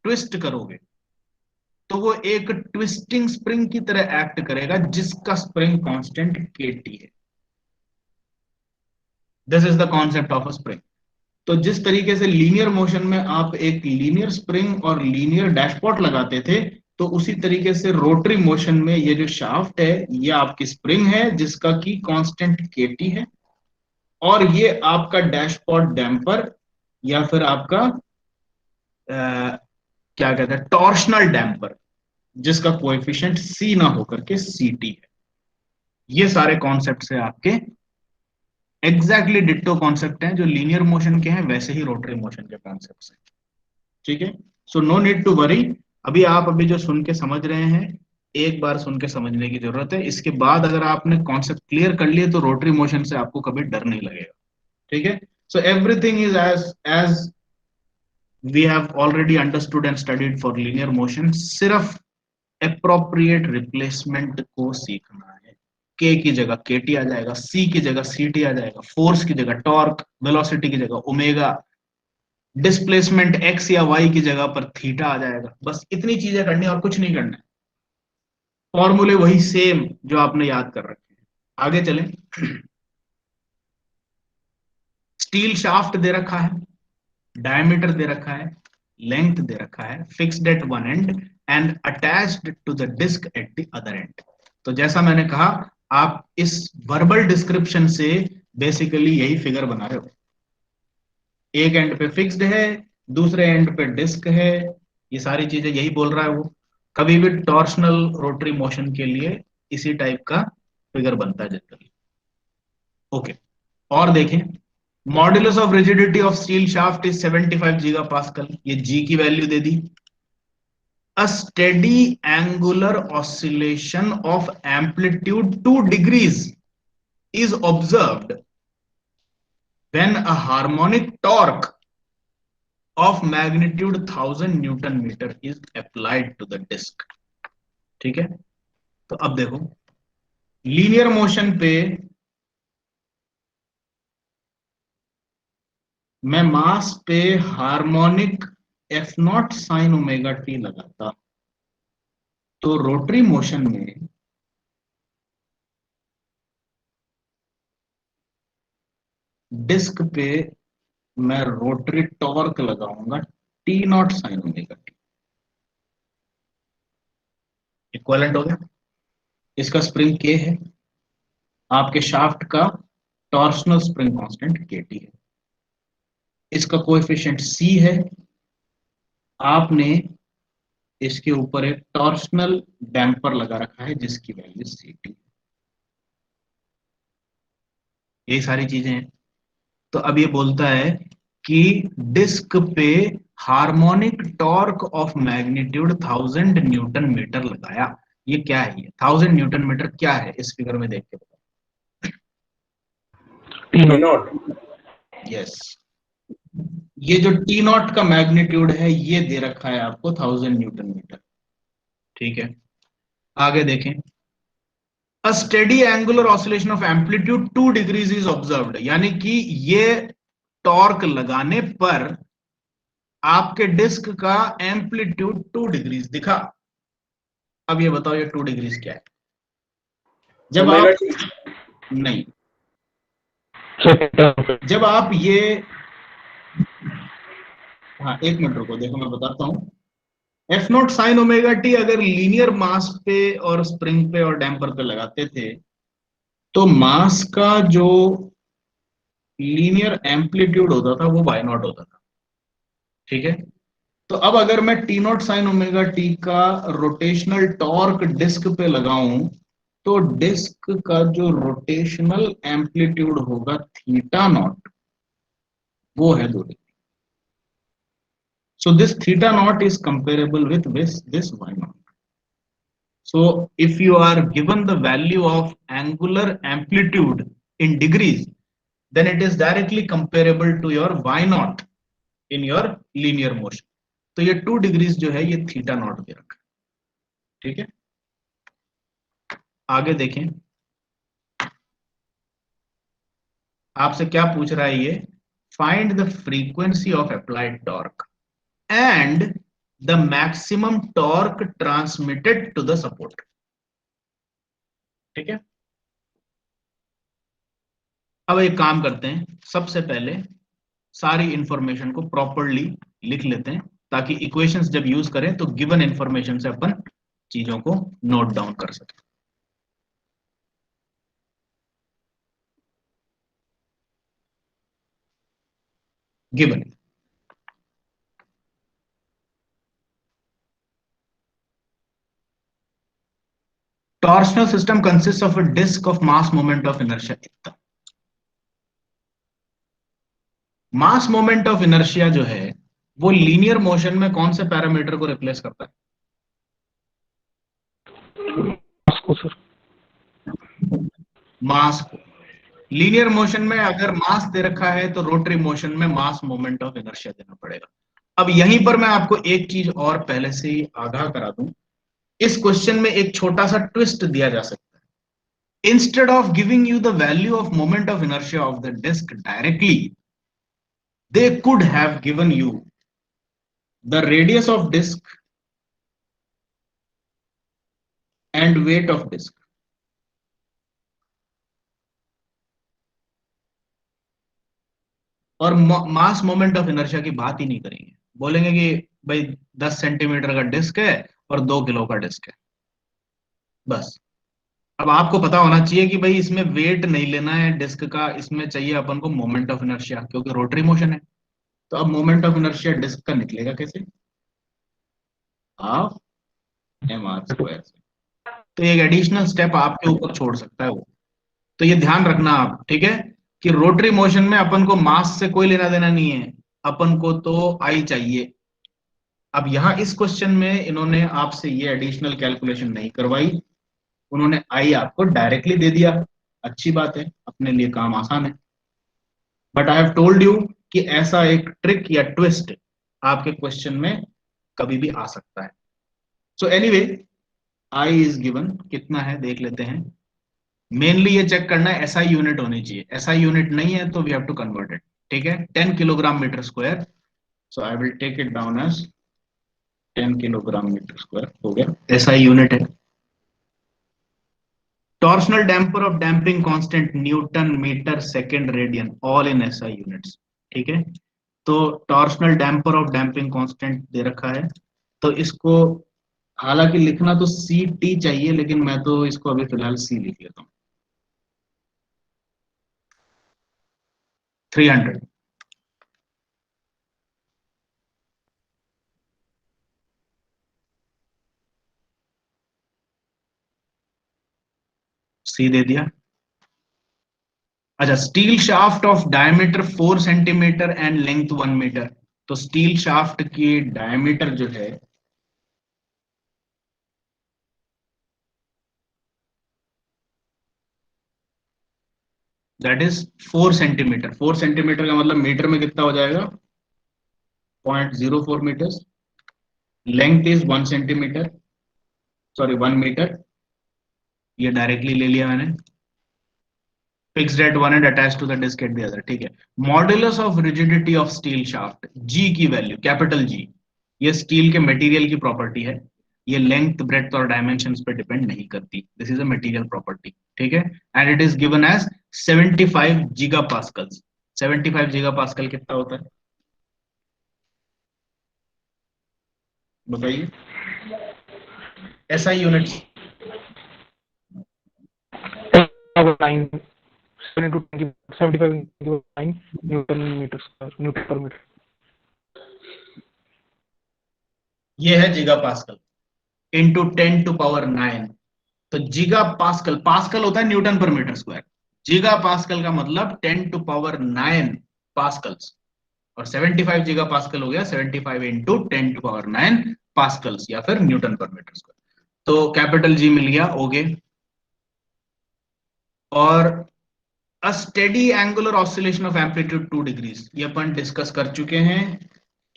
Speaker 1: ट्विस्ट करोगे, तो वो एक ट्विस्टिंग स्प्रिंग की तरह एक्ट करेगा जिसका स्प्रिंग कांस्टेंट केटी है। This is the concept of a spring. तो जिस तरीके से लीनियर मोशन में आप एक लीनियर स्प्रिंग और लीनियर डैशपॉट लगाते थे, तो उसी तरीके से रोटरी मोशन में ये जो शाफ्ट है ये आपकी स्प्रिंग है जिसका की कांस्टेंट केटी है, और ये आपका डैशपॉट डैम्पर या फिर आपका क्या कहते हैं टॉर्शनल डैम्पर जिसका कोएफिशिएंट सी ना होकर के सीटी है। ये सारे कॉन्सेप्ट है आपके एग्जैक्टली डिट्टो कॉन्सेप्ट हैं जो लीनियर मोशन के हैं, वैसे ही रोटरी मोशन के कॉन्सेप्ट हैं। ठीक है, so no need to worry. अभी जो सुन के समझ रहे हैं, एक बार सुन के समझने की जरूरत है। इसके बाद अगर आपने कॉन्सेप्ट क्लियर कर लिए तो रोटरी मोशन से आपको कभी डर नहीं लगेगा। ठीक है, so everything is as we have already understood and studied for linear motion. सिर्फ एप्रोप्रिएट रिप्लेसमेंट को सीखना है। के की जगह केटी आ जाएगा, सी की जगह सीटी आ जाएगा, फोर्स की जगह टॉर्क, वेलोसिटी की जगह ओमेगा, डिस्प्लेसमेंट एक्स या वाई की जगह पर थीटा आ जाएगा। बस इतनी चीजें करनी है और कुछ नहीं करना है। फॉर्मूले वही सेम जो आपने याद कर रखे हैं। आगे चलें। स्टील शाफ्ट दे रखा है, डायमीटर दे रखा है, लेंथ दे रखा है, fixed at one end and attached to the disc at the other end. तो जैसा मैंने कहा, आप इस वर्बल डिस्क्रिप्शन से बेसिकली यही फिगर बना रहे हो। एक एंड पे फिक्स्ड है, दूसरे एंड पे डिस्क है, ये सारी चीजें यही बोल रहा है वो। कभी भी टॉर्शनल रोटरी मोशन के लिए इसी टाइप का फिगर बनता है जनरली। ओके, और देखें, modulus of rigidity of steel shaft is 75 giga pascal. ये जी की वैल्यू दे दी। A steady angular oscillation of amplitude 2 degrees is observed when a harmonic torque of magnitude 1000 newton metre is applied to the disk। ठीक है, तो अब देखो linear motion पे मैं मास पे harmonic F not sine omega T लगाता, तो रोटरी मोशन में डिस्क पे मैं रोटरी टॉर्क लगाऊंगा T not sine omega T. Equivalent हो गया। इसका स्प्रिंग के है, आपके शाफ्ट का टॉर्शनल स्प्रिंग कांस्टेंट केटी है, इसका कोएफिशिएंट सी है, आपने इसके ऊपर एक टॉर्शनल डैम्पर लगा रखा है जिसकी वैल्यू सी टी। ये सारी चीजें हैं। तो अब ये बोलता है कि डिस्क पे harmonic torque of magnitude 1000 newton metre लगाया। ये क्या है? ये 1000 न्यूटन मीटर क्या है इस फिगर में देख के बताओ।
Speaker 2: T not.
Speaker 1: यस, ये जो टी नॉट का मैग्नीट्यूड है ये दे रखा है आपको 1000 न्यूटन मीटर। ठीक है, आगे देखें। A steady angular oscillation of amplitude 2 degrees is observed, यानी कि ये टॉर्क लगाने पर आपके डिस्क का एम्पलीट्यूड 2 डिग्रीज दिखा। अब ये बताओ ये 2 डिग्रीज क्या है? जब आप नहीं, जब आप ये, हाँ एक मिनट रुको, देखो मैं बताता हूं। F not sine omega T अगर लीनियर मास पे और स्प्रिंग पे और डैम्पर पे लगाते थे तो मास का जो लीनियर एम्पलीट्यूड होता था वो वाई नॉट होता था। ठीक है, तो अब अगर मैं T not sine omega T का रोटेशनल टॉर्क डिस्क पे लगाऊं तो डिस्क का जो रोटेशनल एम्पलीट्यूड होगा थीटा नॉट, वो है 2 degree. So this theta naught is comparable with this Y naught. So if you are given the value of angular amplitude in degrees, then it is directly comparable to your y naught in your linear motion. तो ये 2 degrees जो है ये theta not they रखा है, ठीक है। आगे देखें, आपसे क्या पूछ रहा है ये, find the frequency of applied torque and the maximum torque transmitted to the support, ठीक है। अब एक काम करते हैं, सबसे पहले सारी इंफॉर्मेशन को प्रॉपरली लिख लेते हैं ताकि इक्वेशंस जब यूज करें तो गिवन इंफॉर्मेशन से अपन चीजों को नोट डाउन कर सकें। Given torsional system consists of a disk of mass moment of inertia इतना। मास मोमेंट ऑफ इनर्शिया जो है वो लीनियर मोशन में कौन से पैरामीटर को रिप्लेस करता है?
Speaker 2: को सर,
Speaker 1: मास को। लीनियर मोशन में अगर मास दे रखा है तो रोटरी मोशन में मास मोमेंट ऑफ इनर्शिया देना पड़ेगा। अब यहीं पर मैं आपको एक चीज और पहले से ही आगाह करा दूं, इस क्वेश्चन में एक छोटा सा ट्विस्ट दिया जा सकता है। Instead of giving you the value of moment of inertia of the disc directly, they could have given you the radius of disk and weight of disk. और मास मोमेंट ऑफ इनर्शिया की बात ही नहीं करेंगे, बोलेंगे कि भाई 10 सेंटीमीटर का disc है और 2 किलो का डिस्क है, बस। अब आपको पता होना चाहिए कि भाई इसमें वेट नहीं लेना है डिस्क का, इसमें चाहिए अपन को मोमेंट ऑफ इनर्शिया, क्योंकि रोटरी मोशन है। तो अब मोमेंट ऑफ इनर्शिया डिस्क का निकलेगा कैसे? हाफ mr स्क्वायर से। तो एक एडिशनल स्टेप आपके ऊपर छोड़ सकता है वो, तो ये ध्यान रखना आप, ठीक है, कि रोटरी मोशन में अपन को मास से कोई लेना देना नहीं है, अपन को तो आई चाहिए। अब यहां इस क्वेश्चन में इन्होंने आपसे ये एडिशनल कैलकुलेशन नहीं करवाई, उन्होंने आई आपको डायरेक्टली दे दिया। अच्छी बात है, अपने लिए काम आसान है, but I have told you कि ऐसा एक ट्रिक या ट्विस्ट आपके क्वेश्चन में कभी भी आ सकता है। So anyway, I is given, कितना है देख लेते हैं। मेनली ये चेक करना है एसआई यूनिट होनी चाहिए, एसआई यूनिट नहीं है तो we have to convert it, ठीक है। 10 kilogram metre square, so I will take it down as 10 kilogram metre square हो गया, एसआई यूनिट है। Torsional damper of damping constant newton metre second radian, all in SI units, ठीक है। तो torsional damper of damping constant दे रखा है, तो इसको हालांकि लिखना तो सी टी चाहिए, लेकिन मैं तो इसको अभी फिलहाल सी लिख लेता हूं, 300। सी दे दिया। अच्छा, steel shaft of diameter 4 centimetre and length 1 metre, तो स्टील शाफ्ट की डायमीटर जो है दैट इज 4 सेंटीमीटर। 4 सेंटीमीटर का मतलब मीटर में कितना हो जाएगा? 0.04 metre. Length is 1 centimetre, sorry 1 metre, ये डायरेक्टली ले लिया मैंने। Fixed at one end attach to the disc at the other, ठीक है। Modulus of rigidity of steel shaft, G की वैल्यू कैपिटल जी, ये स्टील के मटेरियल की प्रॉपर्टी है, ये लेंथ ब्रेड्थ और डायमेंशंस पे डिपेंड नहीं करती, this is a material property, ठीक है। And it is given as 75 giga pascal. 75 giga pascal कितना होता है बताइए? SI units
Speaker 2: 9 7 into 10 75 into 9 newton metre square, newton per metre.
Speaker 1: ये है giga pascal into 10 to power 9। तो गीगा पास्कल, पास्कल होता है Newton per metre square, giga pascal का मतलब 10 टू पावर 9 पास्कल्स, और 75 गीगा पास्कल हो गया 75 इंटू 10 टू पावर 9 पास्कल्स या फिर न्यूटन पर मीटर स्क्वायर। तो कैपिटल जी मिल गया, ओके। और अ steady angular oscillation of amplitude 2 degrees, ये अपन डिस्कस कर चुके हैं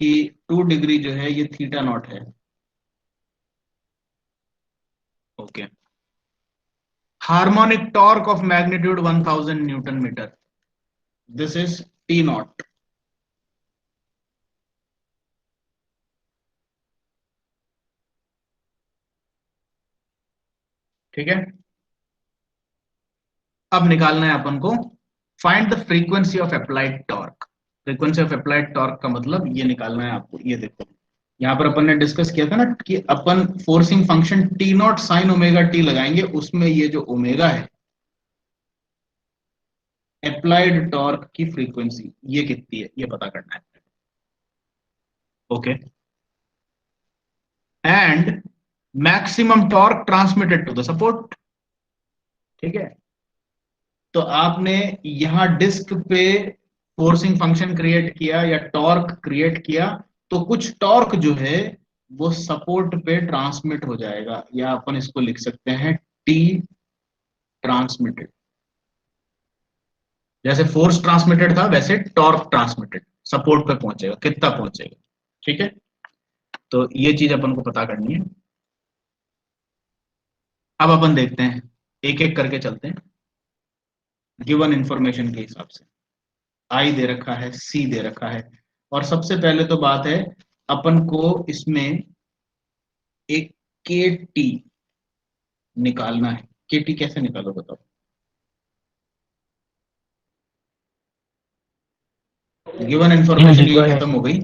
Speaker 1: कि 2 डिग्री जो है ये थीटा नॉट है, okay. Harmonic torque of magnitude 1000 newton metre, this is T naught, ठीक है। अब निकालना है अपन को find the frequency of applied torque. Frequency of applied torque का मतलब ये निकालना है आपको, ये देखो यहां पर अपन ने डिस्कस किया था ना कि अपन forcing function T not sine omega t लगाएंगे, उसमें ये जो ओमेगा है अप्लाइड टॉर्क की फ्रीक्वेंसी ये कितनी है ये पता करना है, okay. And maximum torque transmitted to the support, ठीक है। तो आपने यहां डिस्क पे फोर्सिंग फंक्शन क्रिएट किया या टॉर्क क्रिएट किया, तो कुछ टॉर्क जो है वो सपोर्ट पे ट्रांसमिट हो जाएगा, या अपन इसको लिख सकते हैं टी ट्रांसमिटेड। जैसे फोर्स ट्रांसमिटेड था वैसे टॉर्क ट्रांसमिटेड सपोर्ट पे पहुंचेगा, कितना पहुंचेगा, ठीक है। तो ये चीज अपन को पता करनी है। अब अपन देखते हैं, एक एक करके चलते हैं गिवन इंफॉर्मेशन के हिसाब से। आई दे रखा है, सी दे रखा है, और सबसे पहले तो बात है अपन को इसमें एक के टी निकालना है। के टी कैसे निकालो बताओ। गिवन इंफॉर्मेशन
Speaker 2: जी
Speaker 1: ये खत्म हो गई,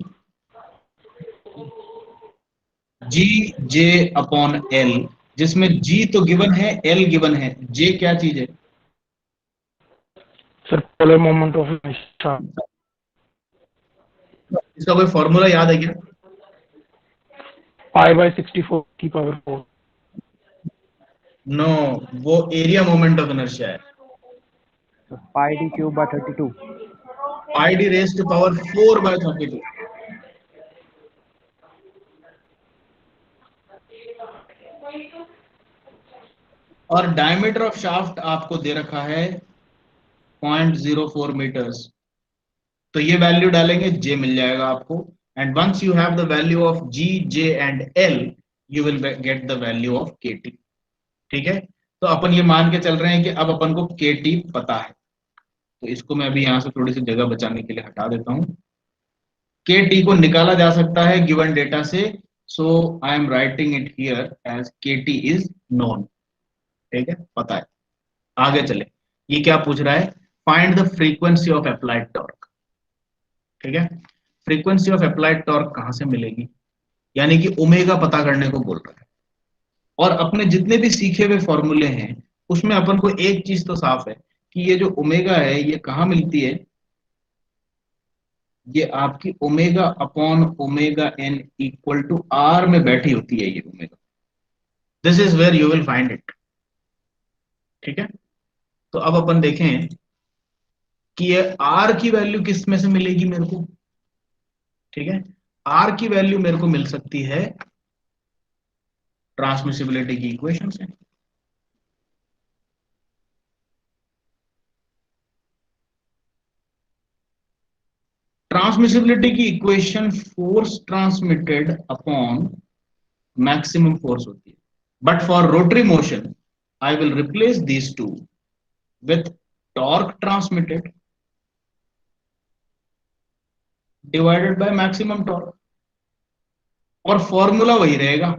Speaker 1: जी जे अपॉन एल, जिसमें जी तो गिवन है, एल गिवन है, जे क्या चीज है।
Speaker 2: Sir polar moment of inertia,
Speaker 1: इसका कोई फॉर्मूला याद है क्या।
Speaker 2: π/64 की पावर 4।
Speaker 1: नो, वो एरिया मोमेंट ऑफ इनर्शिया है,
Speaker 3: pi d cube by 32.
Speaker 1: Pi D raise to power 4/32। और डायमीटर ऑफ शाफ्ट आपको दे रखा है 0.04 मीटर्स, तो ये वैल्यू डालेंगे जे मिल जाएगा आपको। And once you have the value of G J and L, you will get the value of K T, ठीक है। तो अपन ये मान के चल रहे हैं कि अब अपन को के टी पता है, तो इसको मैं अभी यहां से थोड़ी सी जगह बचाने के लिए हटा देता हूं। के टी को निकाला जा सकता है गिवन डेटा से, so I am writing it here as K T is known, ठीक है, पता है। आगे चले, ये क्या पूछ रहा है, find the frequency of applied torque, ठीक है। फ्रीक्वेंसी ऑफ अप्लाइड टॉर्क कहां से मिलेगी, यानी कि ओमेगा पता करने को बोल रहा है। और अपने जितने भी सीखे हुए फॉर्मूले हैं उसमें अपन को एक चीज तो साफ है कि ये जो ओमेगा है ये कहां मिलती है, ये आपकी omega upon omega N equal to R में बैठी होती है ये omega, this is where you will find it, ठीक है। तो अब अपन देखें कि ये आर की वैल्यू किस में से मिलेगी मेरे को, ठीक है। आर की वैल्यू मेरे को मिल सकती है ट्रांसमिसिबिलिटी की इक्वेशन से, ट्रांसमिसिबिलिटी की equation force transmitted upon maximum force होती है। But for rotary motion I will replace these two with torque transmitted divided by maximum torque, और फॉर्मूला वही रहेगा,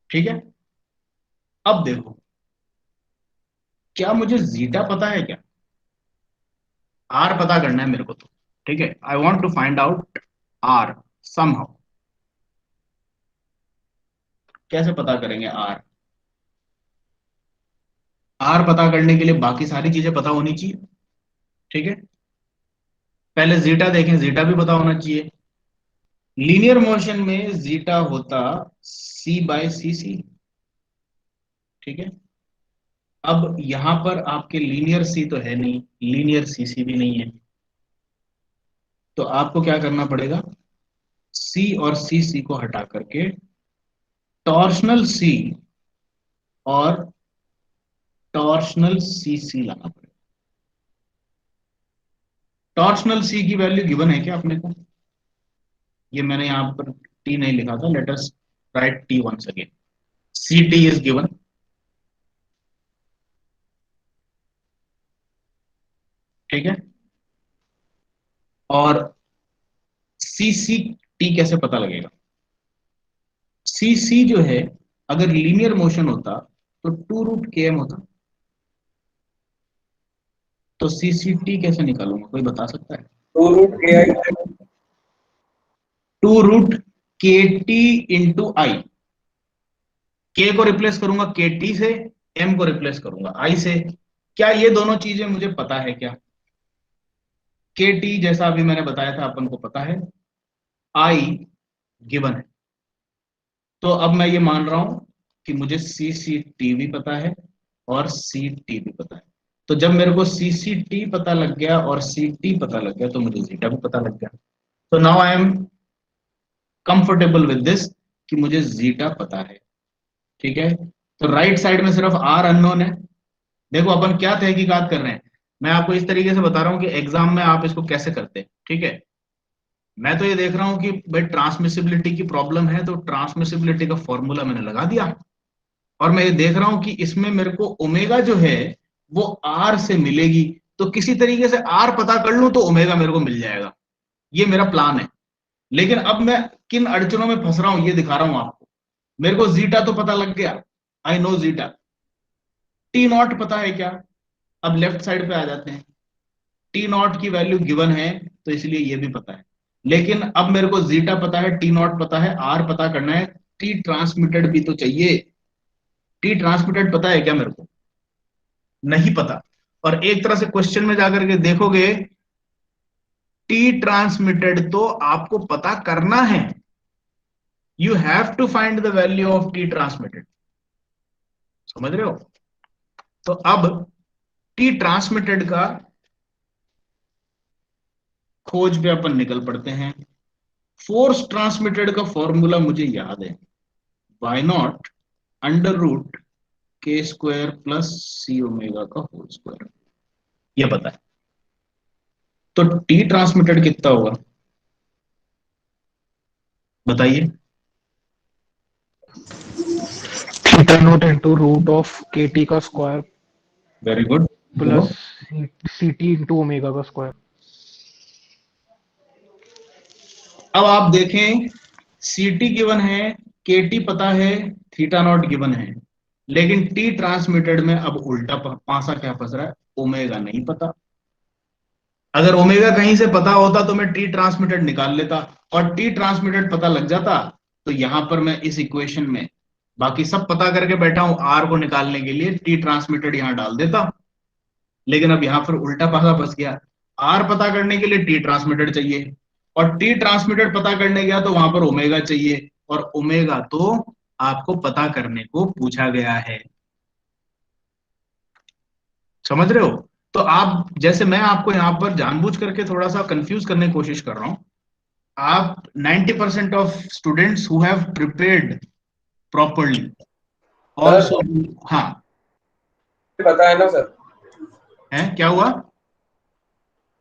Speaker 1: ठीक है। अब देखो, क्या मुझे जीटा पता है क्या, आर पता करना है मेरे को तो, ठीक है। I want to find out R somehow. कैसे पता करेंगे आर, आर पता करने के लिए बाकी सारी चीजें पता होनी चाहिए, ठीक है। पहले जीटा देखें, जीटा भी पता होना चाहिए, लीनियर मोशन में जीटा होता c बाय सी सी, ठीक है। अब यहां पर आपके लीनियर सी तो है नहीं, लीनियर सी सी भी नहीं है, तो आपको क्या करना पड़ेगा, सी और सी सी को हटा करके टॉर्शनल सी और टॉर्शनल सी सी लाना पड़ेगा। टॉर्शनल सी की वैल्यू गिवन है क्या अपने को, ये मैंने यहां पर टी नहीं लिखा था, let us write T once again. C T is given, ठीक है। और सी सी टी कैसे पता लगेगा, सी सी जो है अगर लीनियर मोशन होता तो 2√km होता, तो सी सी टी कैसे निकालूंगा, कोई बता सकता है।
Speaker 4: 2√KI।
Speaker 1: 2√kT इंटू आई, के को रिप्लेस करूंगा के टी से, एम को रिप्लेस करूंगा आई से। क्या ये दोनों चीजें मुझे पता है क्या, के टी जैसा अभी मैंने बताया था अपन को पता है, आई गिवन है, तो अब मैं ये मान रहा हूं कि मुझे सी सी टी भी पता है और सी टी भी पता है। तो जब मेरे को सी सी टी पता लग गया और सी टी पता लग गया तो मुझे जीटा भी पता लग गया। तो now I am comfortable with this कि मुझे जीटा पता है, ठीक है। तो राइट साइड में सिर्फ आर अननोन है। देखो अपन क्या तहकीकात कर रहे हैं, मैं आपको इस तरीके से बता रहा हूं कि एग्जाम में आप इसको कैसे करते हैं, ठीक है। मैं तो ये देख रहा हूं कि भाई ट्रांसमिसिबिलिटी की प्रॉब्लम है, तो ट्रांसमिसिबिलिटी का फॉर्मूला मैंने लगा दिया, और मैं ये देख रहा हूं कि इसमें मेरे को ओमेगा जो है वो आर से मिलेगी, तो किसी तरीके से आर पता कर लूं तो ओमेगा मेरे को मिल जाएगा, ये मेरा प्लान है। लेकिन अब मैं किन अड़चनों में फंस रहा हूं ये दिखा रहा हूं आपको। मेरे को जीटा तो पता लग गया, I know zeta, T not पता है क्या, अब लेफ्ट साइड पे आ जाते हैं, टी नॉट की वैल्यू गिवन है तो इसलिए ये भी पता है। लेकिन अब मेरे को जीटा पता है, टी नॉट पता है, आर पता करना है, टी ट्रांसमिटेड भी तो चाहिए। टी ट्रांसमिटेड पता है क्या मेरे को, नहीं पता। और एक तरह से क्वेश्चन में जाकर के देखोगे, टी ट्रांसमिटेड तो आपको पता करना है, you have to find the value of T transmitted, समझ रहे हो। तो अब टी ट्रांसमिटेड का खोज पे अपन निकल पड़ते हैं। फोर्स ट्रांसमिटेड का फॉर्मूला मुझे याद है, Y naught under root K square plus C omega का होल स्क्वायर, ये पता है। तो टी ट्रांसमिटेड कितना होगा बताइए।
Speaker 2: Theta naught into root of K T का स्क्वायर
Speaker 1: वेरी गुड, बोलो।
Speaker 2: Plus C T into omega का स्क्वायर।
Speaker 1: अब आप देखें, सी टी गिवन है, के टी पता है, थीटा नॉट गिवन है, लेकिन टी ट्रांसमिटेड में अब उल्टा पासा क्या फंस रहा है, ओमेगा नहीं पता। अगर ओमेगा कहीं से पता होता तो मैं टी ट्रांसमिटेड निकाल लेता, और टी ट्रांसमिटेड पता लग जाता तो यहां पर मैं इस इक्वेशन में बाकी सब पता करके बैठा हूं, आर को निकालने के लिए टी ट्रांसमिटेड यहां डाल देता। लेकिन अब यहां पर उल्टा पासा फंस गया, आर पता करने के लिए टी ट्रांसमिटेड चाहिए, और टी ट्रांसमिटेड पता करने गया तो वहां पर ओमेगा चाहिए, और ओमेगा तो आपको पता करने को पूछा गया है, समझ रहे हो। तो आप जैसे मैं आपको यहां पर जानबूझ करके थोड़ा सा कंफ्यूज करने की कोशिश कर रहा हूं, आप 90% of students who have prepared properly
Speaker 4: sir
Speaker 1: also, हाँ
Speaker 4: पता है ना सर,
Speaker 1: है क्या हुआ,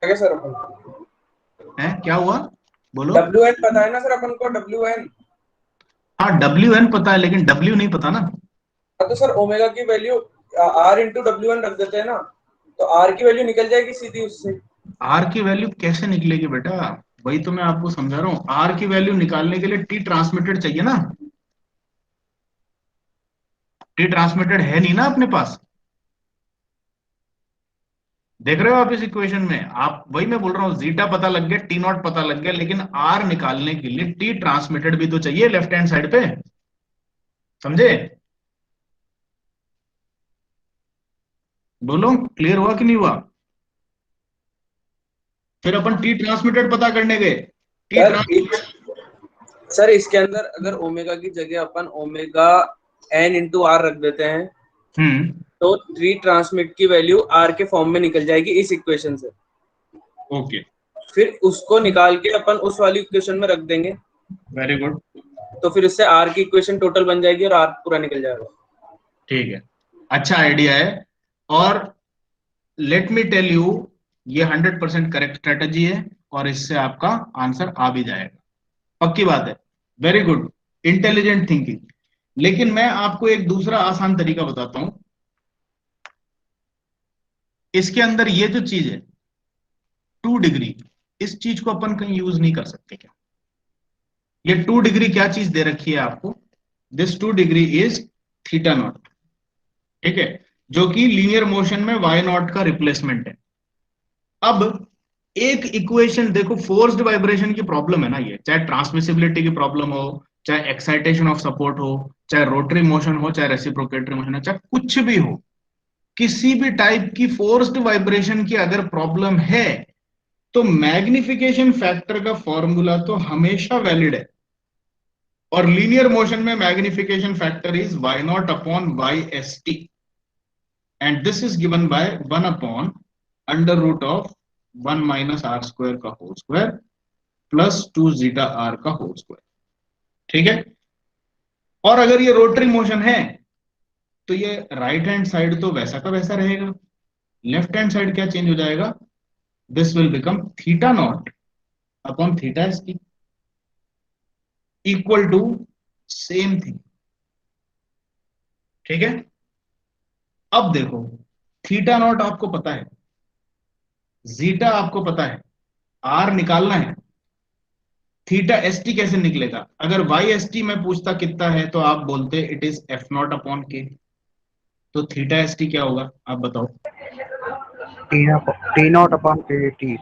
Speaker 4: क्या सर अपन
Speaker 1: है क्या हुआ, बोलो।
Speaker 4: WN पता है ना सर अपन को, WN।
Speaker 1: हाँ डब्ल्यू एन पता है, लेकिन डब्ल्यू नहीं पता ना।
Speaker 4: हाँ तो सर ओमेगा की वैल्यू R इंटू WN रख देते हैं ना, तो R की वैल्यू निकल जाएगी सीधी उससे।
Speaker 1: आर की वैल्यू कैसे निकलेगी बेटा, वही तो मैं आपको समझा रहा हूँ, आर की वैल्यू निकालने के लिए टी ट्रांसमिटेड चाहिए ना, टी ट्रांसमिटेड है नहीं ना अपने पास। देख रहे हो आप इस इक्वेशन में, आप वही मैं बोल रहा हूँ, जीटा पता लग गया, टी नॉट पता लग गया, लेकिन आर निकालने के लिए टी ट्रांसमिटेड भी तो चाहिए लेफ्ट हैंड साइड पे, समझे। बोलो क्लियर हुआ कि नहीं हुआ। फिर अपन टी ट्रांसमिटेड पता करने गए, टी
Speaker 4: सर
Speaker 1: ट्रांसमिटेड,
Speaker 4: सर इसके अंदर अगर ओमेगा की जगह अपन ओमेगा n इंटू आर रख देते हैं तो टी ट्रांसमिट की वैल्यू आर के फॉर्म में निकल जाएगी इस इक्वेशन से।
Speaker 1: ओके,
Speaker 4: फिर उसको निकाल के अपन उस वाली इक्वेशन में रख देंगे,
Speaker 1: वेरी गुड,
Speaker 4: तो फिर इससे आर की इक्वेशन टोटल बन जाएगी और आर पूरा निकल जाएगा।
Speaker 1: ठीक है, अच्छा आइडिया है। और लेट मी टेल यू, ये 100% करेक्ट स्ट्रेटजी है और इससे आपका आंसर आ भी जाएगा, पक्की बात है। Very good, intelligent thinking. लेकिन मैं आपको एक दूसरा आसान तरीका बताता हूं। इसके अंदर ये जो चीज है 2 डिग्री, इस चीज को अपन कहीं यूज नहीं कर सकते क्या? ये 2 डिग्री क्या चीज दे रखी है आपको? This 2 degree is theta naught, ठीक है, जो कि लीनियर मोशन में वाई नॉट का रिप्लेसमेंट है। अब एक इक्वेशन देखो, फोर्स्ड वाइब्रेशन की प्रॉब्लम है ना ये, चाहे ट्रांसमिसिबिलिटी की प्रॉब्लम हो, चाहे एक्साइटेशन ऑफ सपोर्ट हो, चाहे रोटरी मोशन हो, चाहे रेसिप्रोकेटरी मोशन हो, चाहे कुछ भी हो, किसी भी टाइप की फोर्स्ड वाइब्रेशन की अगर प्रॉब्लम है तो मैग्निफिकेशन फैक्टर का फॉर्मूला तो हमेशा वैलिड है। और लीनियर मोशन में magnification factor is Y nought upon Y S T, and this is given by 1 upon under root of 1 minus R square का whole square plus 2 zeta R का whole square, ठीक है। और अगर ये रोटरी मोशन है तो ये राइट हैंड साइड तो वैसा का वैसा रहेगा, लेफ्ट हैंड साइड क्या चेंज हो जाएगा? This will become theta naught upon theta S T equal to same thing, ठीक है। अब देखो, थीटा नॉट आपको पता है, जीटा आपको पता है, आर निकालना है। थीटा एस टी कैसे निकलेगा? अगर वाई एस टी मैं पूछता कितना है तो आप बोलते it is F not upon के, तो थीटा एस टी क्या होगा आप बताओ?
Speaker 3: टी नॉट अपॉन के टी।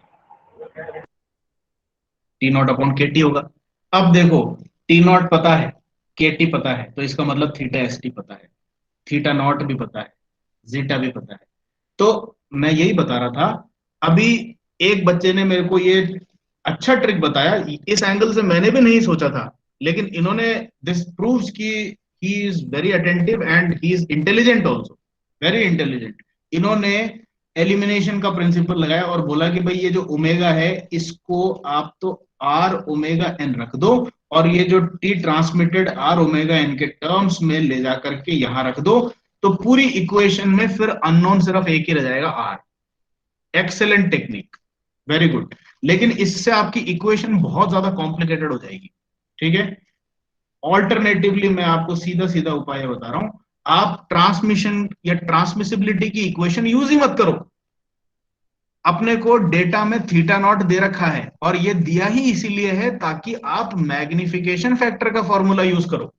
Speaker 1: टी नॉट अपॉन के टी होगा। अब देखो, टी नॉट पता है, के टी पता है, तो इसका मतलब थीटा एस टी पता है, थीटा नॉट भी पता है, जीटा भी पता है। तो मैं यही बता रहा था अभी, एक बच्चे ने मेरे को ये अच्छा ट्रिक बताया, इस एंगल से मैंने भी नहीं सोचा था, लेकिन इन्होंने, दिस प्रूव्स कि he is very attentive and he is intelligent also, very intelligent. इन्होंने एलिमिनेशन का प्रिंसिपल लगाया और बोला कि भाई ये जो ओमेगा है इसको आप तो आर ओमेगा एन रख दो, और ये जो T transmitted R omega N के टर्म्स में ले जाकर के यहां रख दो, तो पूरी इक्वेशन में फिर अननोन सिर्फ एक ही रह जाएगा, R. Excellent technique, very good. लेकिन इससे आपकी इक्वेशन बहुत ज्यादा कॉम्प्लिकेटेड हो जाएगी, ठीक है। ऑल्टरनेटिवली मैं आपको सीधा सीधा उपाय बता रहा हूं, आप ट्रांसमिशन या ट्रांसमिसिबिलिटी की इक्वेशन यूज ही मत करो। अपने को डेटा में थीटा नॉट दे रखा है और ये दिया ही इसीलिए है ताकि आप मैग्निफिकेशन फैक्टर का फॉर्मूला यूज करो,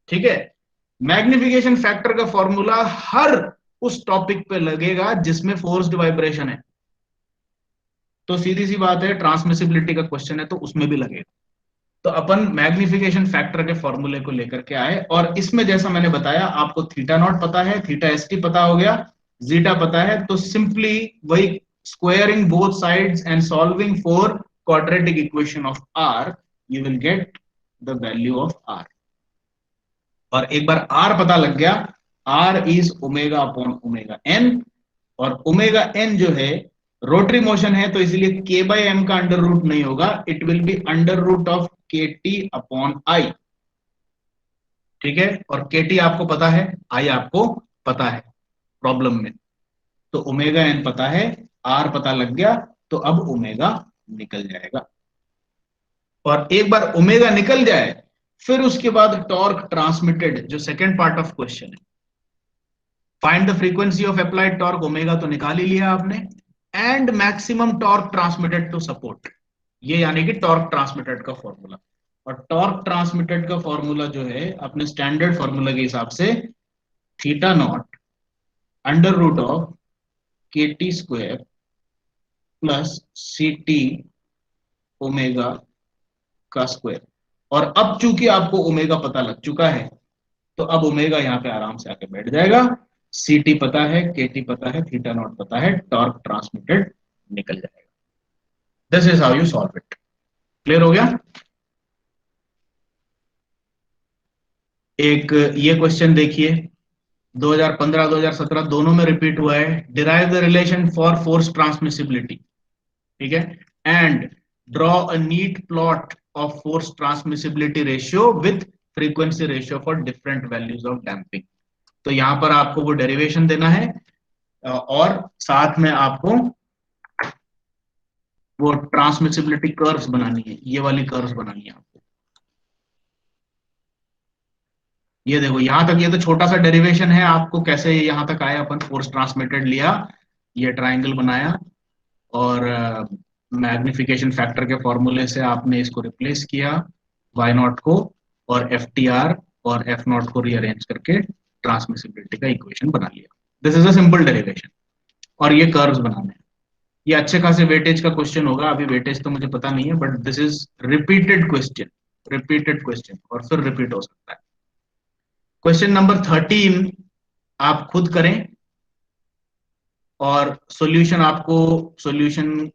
Speaker 1: ठीक है। मैग्निफिकेशन फैक्टर का फॉर्मूला हर उस टॉपिक पे लगेगा जिसमें फोर्स्ड वाइब्रेशन है, तो सीधी सी बात है, ट्रांसमिसिबिलिटी का क्वेश्चन है तो उसमें भी लगेगा। तो अपन मैग्निफिकेशन फैक्टर के फॉर्मूले को लेकर के आए, और इसमें जैसा मैंने बताया आपको थीटा नॉट पता है, थीटा एस टी पता हो गया, जीटा पता है, तो सिंपली वही squaring both sides and solving for quadratic equation of R, you will get the value of R. और एक बार आर पता लग गया, R is omega upon omega N, और ओमेगा एन जो है रोटरी मोशन है तो इसलिए के बाई एम का अंडर रूट नहीं होगा, it will be under root of K T upon I, ठीक है। और के टी आपको पता है, आई आपको पता है प्रॉब्लम में, तो ओमेगा एन पता है, आर पता लग गया, तो अब ओमेगा निकल जाएगा। और एक बार ओमेगा निकल जाए फिर उसके बाद टॉर्क ट्रांसमिटेड, जो सेकेंड पार्ट ऑफ क्वेश्चन है, find the frequency of applied torque, omega तो निकाल ही लिया आपने, and maximum torque transmitted to support, ये यानी कि टॉर्क ट्रांसमिटेड का फॉर्मूला। और टॉर्क ट्रांसमिटेड का फॉर्मूला जो है अपने स्टैंडर्ड फॉर्मूला के हिसाब से theta nought under root of K T square plus C T omega का स्क्वायर। और अब चूंकि आपको ओमेगा पता लग चुका है तो अब ओमेगा यहां पे आराम से आके बैठ जाएगा, सी टी पता है, के टी पता है, थीटा नॉट पता है, टॉर्क ट्रांसमिटेड निकल जाएगा। This is how you solve it. Clear हो गया? एक ये क्वेश्चन देखिए, 2015-2017 दोनों में रिपीट हुआ है। Derive the relation for force transmissibility, ठीक है, and draw a neat plot of force transmissibility ratio with frequency ratio for different values of damping. तो यहां पर आपको वो डेरिवेशन देना है और साथ में आपको वो ट्रांसमिसिबिलिटी कर्व्स बनानी है, ये वाली कर्व्स बनानी है आपको। ये देखो यहां तक, ये तो छोटा सा डेरिवेशन है, आपको कैसे यहां तक आए, अपन फोर्स ट्रांसमिटेड लिया, ये ट्राइंगल बनाया और मैग्निफिकेशन फैक्टर के फॉर्मूले से आपने इसको रिप्लेस किया y नॉट को, और एफ टी आर और एफ नॉट को रीअरेंज करके ट्रांसमिसिबिलिटी का इक्वेशन बना लिया। This is a simple derivation, और ये कर्व्स बनाने हैं। ये अच्छे खासे वेटेज का क्वेश्चन होगा, अभी वेटेज तो मुझे पता नहीं है, but this is repeated question, repeated question, और फिर रिपीट हो सकता है। क्वेश्चन नंबर 13 आप खुद करें, और सॉल्यूशन आपको, सॉल्यूशन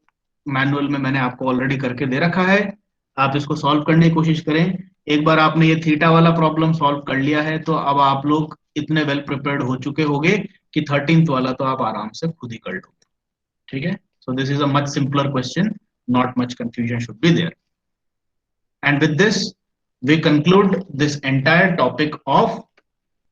Speaker 1: मैनुअल में मैंने आपको ऑलरेडी करके दे रखा है, आप इसको सॉल्व करने की कोशिश करें। एक बार आपने ये थीटा वाला प्रॉब्लम सॉल्व कर लिया है तो अब आप लोग इतने वेल प्रिपेयर्ड हो चुके होंगे कि 13th वाला तो आप आराम से खुद ही कर लोगे, ठीक है। So this is a much simpler question, not much confusion should be there. And with this we conclude this entire topic of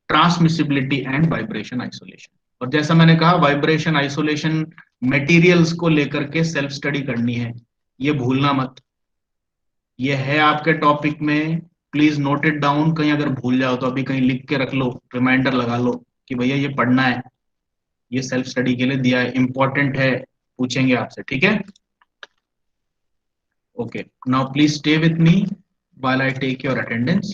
Speaker 1: transmissibility and vibration isolation। और जैसा मैंने कहा, वाइब्रेशन आइसोलेशन मटेरियल्स को लेकर के सेल्फ स्टडी करनी है, ये भूलना मत। ये है आपके टॉपिक में, प्लीज नोट इट डाउन। कहीं अगर भूल जाओ तो अभी कहीं लिख के रख लो, रिमाइंडर लगा लो कि भैया ये पढ़ना है, ये सेल्फ स्टडी के लिए दिया है, इंपॉर्टेंट है, पूछेंगे आपसे, ठीक है। Okay, now please stay with me while I take your attendance।